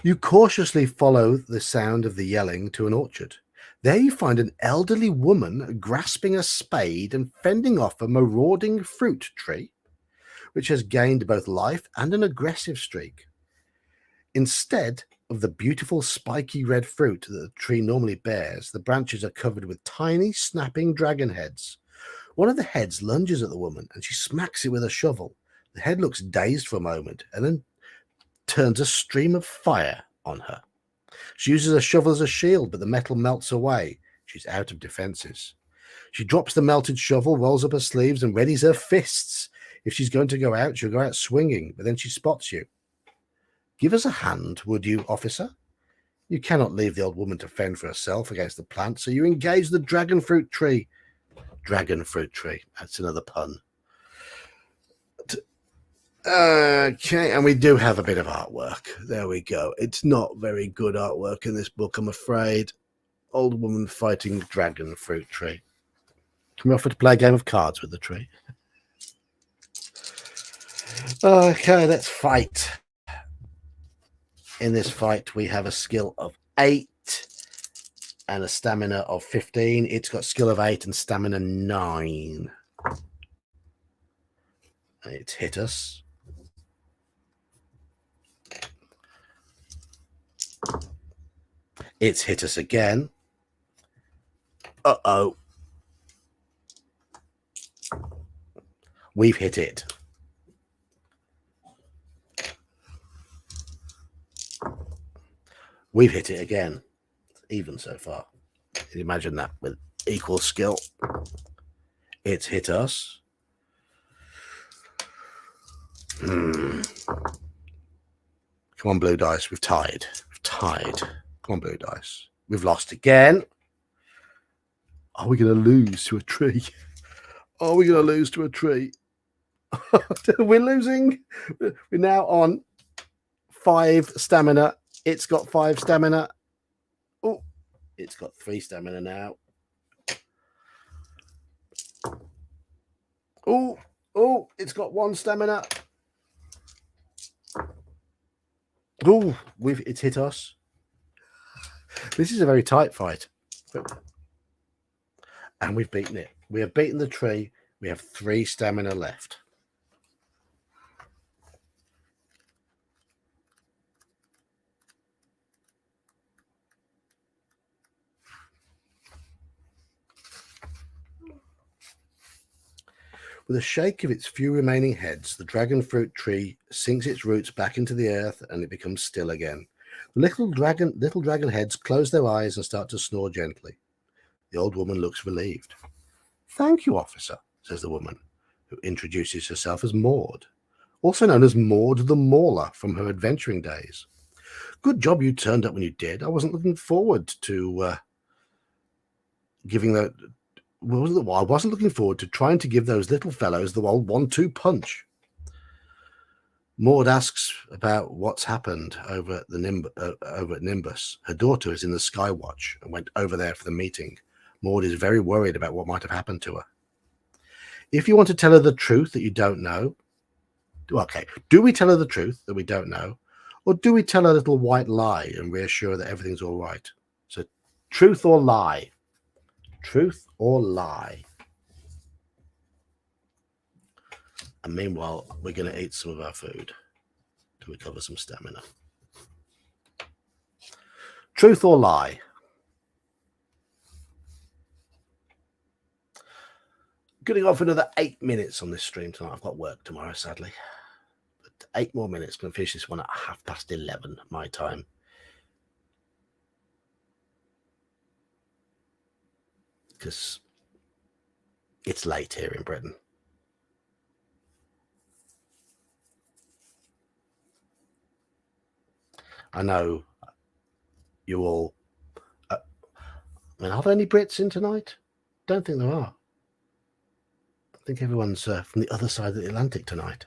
You cautiously follow the sound of the yelling to an orchard. There you find an elderly woman grasping a spade and fending off a marauding fruit tree, which has gained both life and an aggressive streak. Instead of the beautiful spiky red fruit that the tree normally bears, the branches are covered with tiny snapping dragon heads. One of the heads lunges at the woman and she smacks it with a shovel. The head looks dazed for a moment and then turns a stream of fire on her. She uses a shovel as a shield, but the metal melts away. She's out of defenses. She drops the melted shovel, rolls up her sleeves, and readies her fists. If she's going to go out, she'll go out swinging, but then she spots you. Give us a hand, would you, officer? You cannot leave the old woman to fend for herself against the plant, so you engage the dragon fruit tree. Dragon fruit tree. That's another pun. Okay, and we do have a bit of artwork. There we go. It's not very good artwork in this book, I'm afraid. Old woman fighting dragon fruit tree. Can we offer to play a game of cards with the tree? Okay, let's fight. In this fight, we have a skill of 8 and a stamina of 15. It's got skill of 8 and stamina 9. It's hit us. It's hit us again. Uh-oh. We've hit it. We've hit it again. It's even so far. Can you imagine that with equal skill? It's hit us. Come on, blue dice. We've tied. We've tied. Come on, blue dice. We've lost again. Are we going to lose to a tree? Are we going to lose to a tree? We're losing. We're now on 5 stamina. It's got 5 stamina. Oh, it's got 3 stamina now. Oh, it's got 1 stamina. Oh, it's hit us. This is a very tight fight. And we've beaten it. We have beaten the tree. We have 3 stamina left. With a shake of its few remaining heads, the dragon fruit tree sinks its roots back into the earth and it becomes still again. The little dragon heads close their eyes and start to snore gently. The old woman looks relieved. "Thank you, officer," says the woman, who introduces herself as Maud, also known as Maud the Mauler from her adventuring days. "Good job you turned up when you did. I wasn't looking forward to giving that. I wasn't looking forward to trying to give those little fellows the old 1-2 punch." Maud asks about what's happened over at Nimbus. Her daughter is in the Skywatch and went over there for the meeting. Maud is very worried about what might have happened to her. If you want to tell her the truth that you don't know, okay, do we tell her the truth that we don't know, or do we tell her a little white lie and reassure her that everything's all right? So, truth or lie? Truth or lie? And meanwhile, we're going to eat some of our food to recover some stamina. Truth or lie? Going to go for another 8 minutes on this stream tonight. I've got work tomorrow, sadly. But 8 more minutes. Going to finish this one at 11:30 my time. Because it's late here in Britain. I know you all. I mean, are there any Brits in tonight? Don't think there are. I think everyone's from the other side of the Atlantic tonight.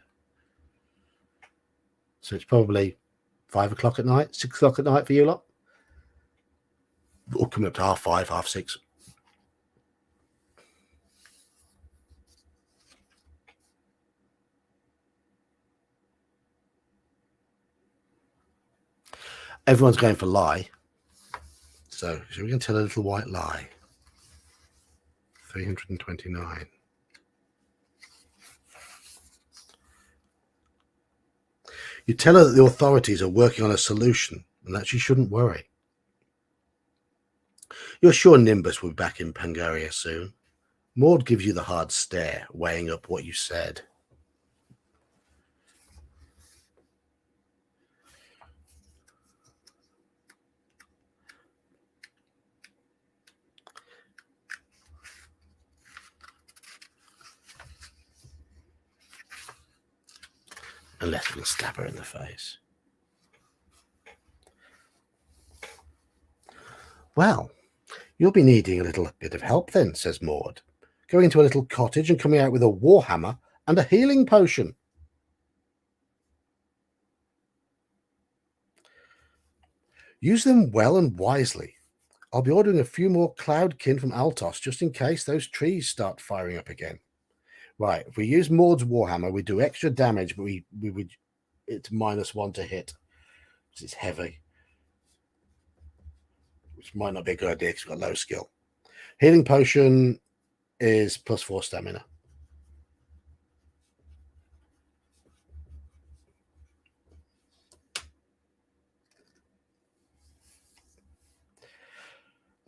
So it's probably 5 o'clock at night, 6 o'clock at night for you lot. Or coming up to 5:30, 6:30. Everyone's going for lie. So we can tell a little white lie. 329. You tell her that the authorities are working on a solution and that she shouldn't worry. You're sure Nimbus will be back in Pangaria soon. Maud gives you the hard stare, weighing up what you said. Unless we'll stab her in the face. "Well, you'll be needing a little bit of help then," says Maud, going to a little cottage and coming out with a warhammer and a healing potion. "Use them well and wisely. I'll be ordering a few more cloudkin from Altos just in case those trees start firing up again." Right, if we use Maud's warhammer, we do extra damage, but we would it's -1 to hit because it's heavy, which might not be a good idea because we've got low skill. Healing potion is +4 stamina.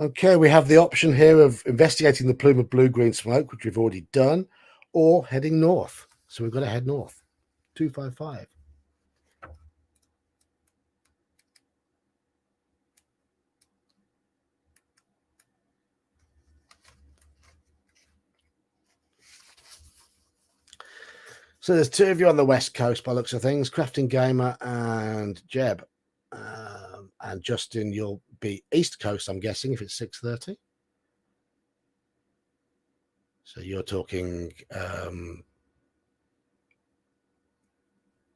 Okay, we have the option here of investigating the plume of blue-green smoke, which we've already done, or heading north. So we've got to head north. 255. So there's two of you on the West Coast by looks of things, Crafting Gamer and Jeb. And Justin, you'll be East Coast, I'm guessing, if it's 6:30. So you're talking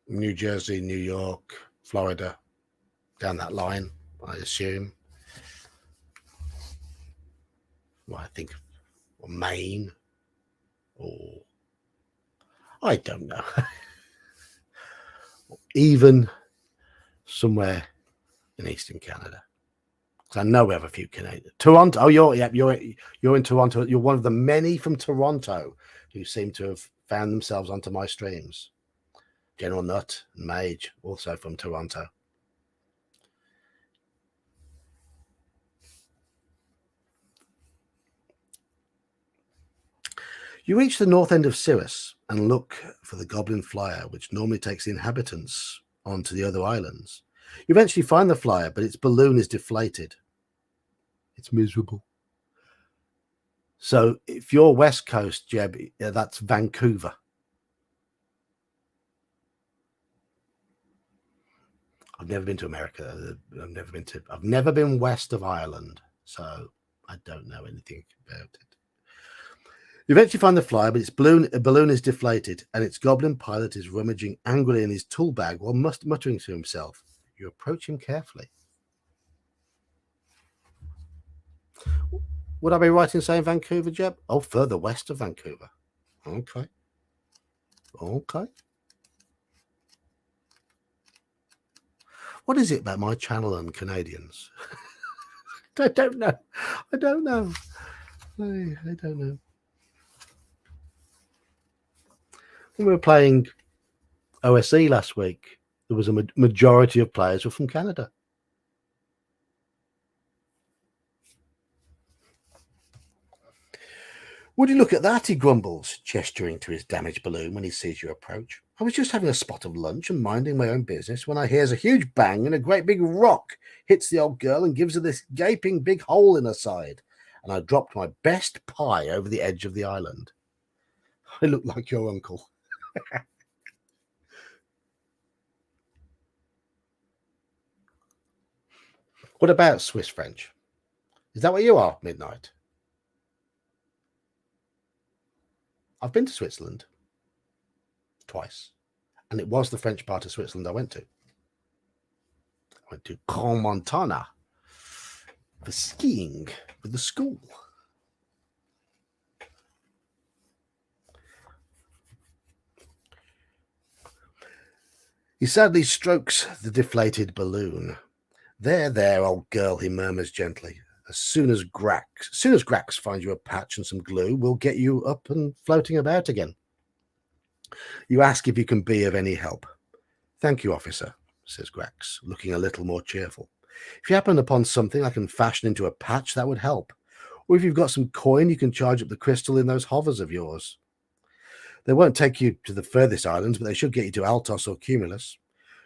New Jersey, New York, Florida, down that line, I assume. Well, I think or Maine, or I don't know. Even somewhere in Eastern Canada. Because I know we have a few Canadians. Toronto. Oh, you're in Toronto. You're one of the many from Toronto who seem to have found themselves onto my streams. General Nut and Mage, also from Toronto. You reach the north end of Cirrus and look for the Goblin Flyer, which normally takes the inhabitants onto the other islands. You eventually find the flyer, but its balloon is deflated. It's miserable. So if you're West Coast, Jeb, that's Vancouver. I've never been to America. I've never been west of Ireland, so I don't know anything about it. You eventually find the flyer, but its balloon is deflated, and its goblin pilot is rummaging angrily in his tool bag while muttering to himself. You approach him carefully. Would I be right in saying Vancouver, Jeb? Oh, further west of Vancouver. Okay. What is it about my channel and Canadians? I don't know. I don't know. When we were playing OSE last week, there was a majority of players were from Canada. Would you look at that, he grumbles, gesturing to his damaged balloon when he sees you approach. I was just having a spot of lunch and minding my own business when I hears a huge bang and a great big rock hits the old girl and gives her this gaping big hole in her side. And I dropped my best pie over the edge of the island. I look like your uncle. What about Swiss French? Is that what you are, Midnight? I've been to Switzerland twice, and it was the French part of Switzerland I went to. I went to Grand Montana for skiing with the school. He sadly strokes the deflated balloon. There, old girl, he murmurs gently. As soon as Grax finds you a patch and some glue, we'll get you up and floating about again. You ask if you can be of any help. Thank you, officer, says Grax, looking a little more cheerful. If you happen upon something I can fashion into a patch, that would help. Or if you've got some coin, you can charge up the crystal in those hovers of yours. They won't take you to the furthest islands, but they should get you to Altos or Cumulus.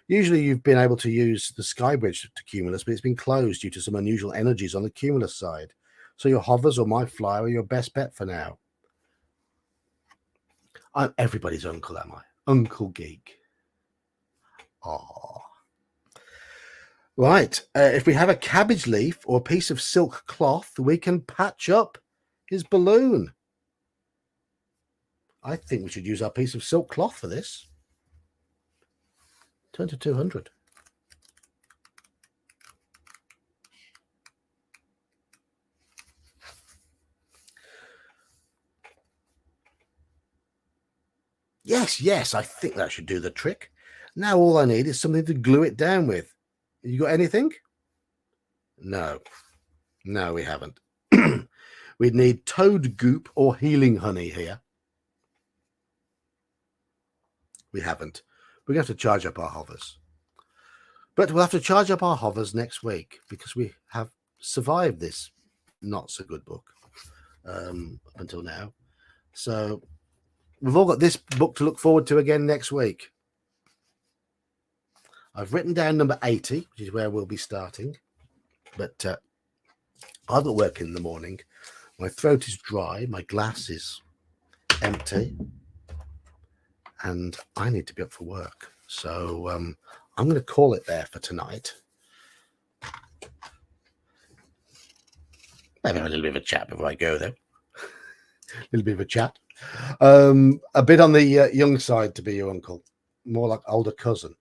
Usually you've been able to use the sky bridge to Cumulus, but it's been closed due to some unusual energies on the Cumulus side. So your hovers or my flyer are your best bet for now. I'm everybody's uncle, am I? Uncle Geek. Oh. Right. If we have a cabbage leaf or a piece of silk cloth, we can patch up his balloon. I think we should use our piece of silk cloth for this. Turn to 200. Yes, I think that should do the trick. Now all I need is something to glue it down with. You got anything? No, we haven't. We'd need toad goop or healing honey here. We haven't. We're going to have to charge up our hovers. But we'll have to charge up our hovers next week because we have survived this not so good book up until now. So we've all got this book to look forward to again next week. I've written down number 80, which is where we'll be starting. But I've got work in the morning. My throat is dry. My glass is empty. and I need to be up for work. So I'm going to call it there for tonight. Maybe have a little bit of a chat before I go, though. A little bit of a chat. A bit on the young side to be your uncle, more like older cousin.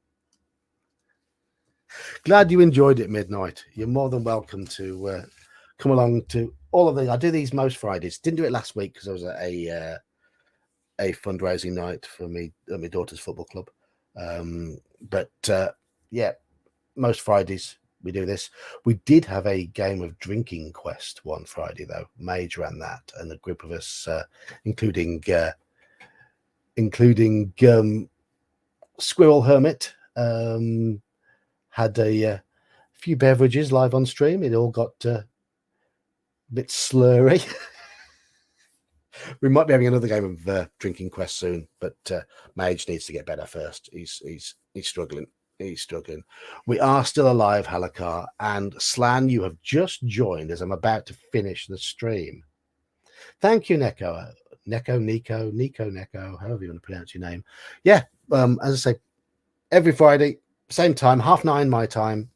Glad you enjoyed it, Midnight. You're more than welcome to come along to all of these. I do these most Fridays. Didn't do it last week because I was at a fundraising night for me at my daughter's football club. But yeah, most Fridays we do this. We did have a game of Drinking Quest one Friday though. Mage ran that, and a group of us, including Squirrel Hermit, had a few beverages live on stream. It all got a bit slurry. We might be having another game of Drinking Quest soon, but Mage needs to get better first. He's struggling. He's struggling. We are still alive, Halakar, and Slan, you have just joined as I'm about to finish the stream. Thank you, Nico, however you want to pronounce your name. Yeah, as I say, every Friday, same time, 9:30 my time.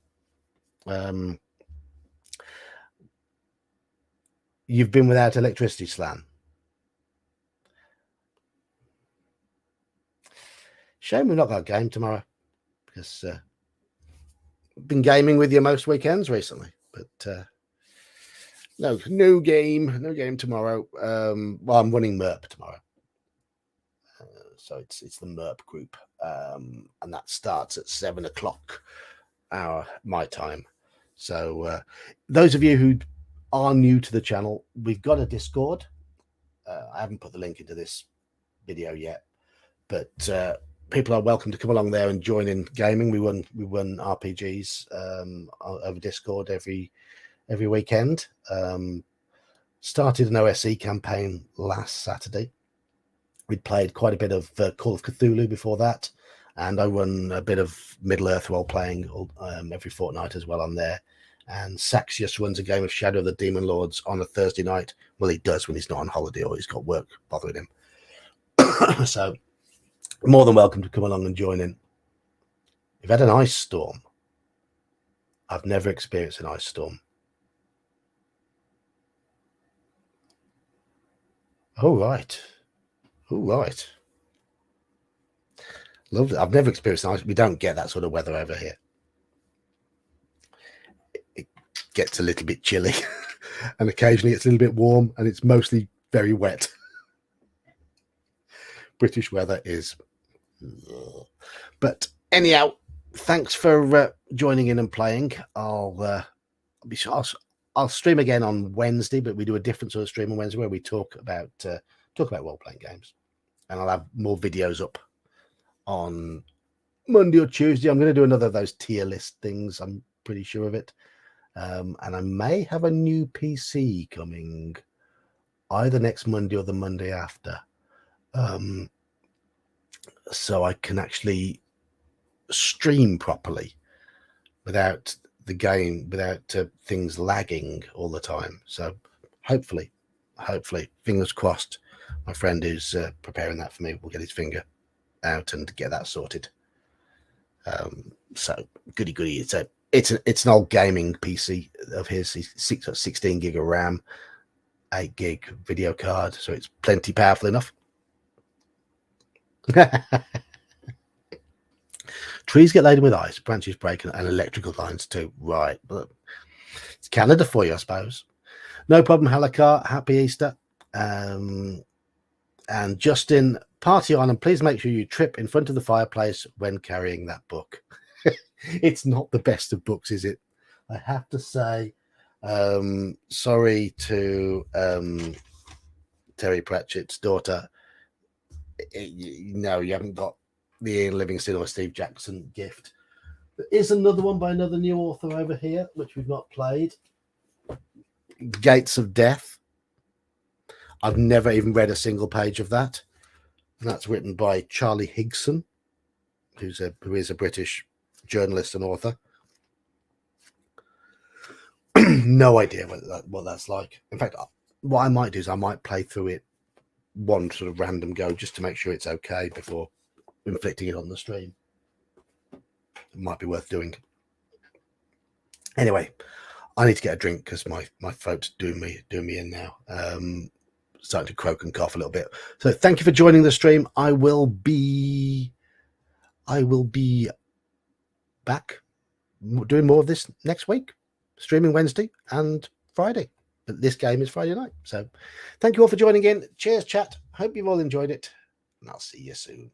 You've been without electricity, Slan. Shame we've not got a game tomorrow, because I've been gaming with you most weekends recently, but no game tomorrow. Well, I'm running MERP tomorrow, so it's the MERP group, and that starts at 7 o'clock my time. So those of you who are new to the channel, we've got a Discord. I haven't put the link into this video yet, but people are welcome to come along there and join in gaming. We run RPGs over Discord every weekend. Started an OSE campaign last Saturday. We'd played quite a bit of Call of Cthulhu before that, and I run a bit of Middle Earth role playing every fortnight as well on there. And Saxius runs a game of Shadow of the Demon Lords on a Thursday night. Well, he does when he's not on holiday or he's got work bothering him. So more than welcome to come along and join in. We've had an ice storm. I've never experienced an ice storm. All right. Lovely. I've never experienced ice. We don't get that sort of weather over here. It gets a little bit chilly and occasionally it's a little bit warm, and it's mostly very wet. British weather is... But anyhow, thanks for joining in and playing. I'll stream again on Wednesday, but we do a different sort of stream on Wednesday where we talk about role-playing games, and I'll have more videos up on Monday or Tuesday. I'm going to do another of those tier list things. I'm pretty sure of it. And I may have a new PC coming either next Monday or the Monday after. So I can actually stream properly without things lagging all the time. So hopefully, fingers crossed, my friend who's preparing that for me will get his finger out and get that sorted. So goody. It's an old gaming PC of his. 16 gig of RAM, 8 gig video card, so it's plenty powerful enough. Trees get laden with ice, branches break, and electrical lines too. Right, but it's Canada for you, I suppose. No problem, Halakar. Happy Easter. And Justin, party on, and please make sure you trip in front of the fireplace when carrying that book. It's not the best of books, is it? I have to say, sorry to Terry Pratchett's daughter. You haven't got the Ian Livingstone or Steve Jackson gift. There is another one by another new author over here, which we've not played. Gates of Death. I've never even read a single page of that. And that's written by Charlie Higson, who is a British journalist and author. No idea what that's like. In fact, what I might do is I might play through it one sort of random go just to make sure it's okay before inflicting it on the stream. It might be worth doing. Anyway, I need to get a drink because my throat's doing me in now. Starting to croak and cough a little bit. So thank you for joining the stream. I will be back doing more of this next week, streaming Wednesday and Friday. But this game is Friday night. So thank you all for joining in. Cheers, chat. Hope you've all enjoyed it, and I'll see you soon.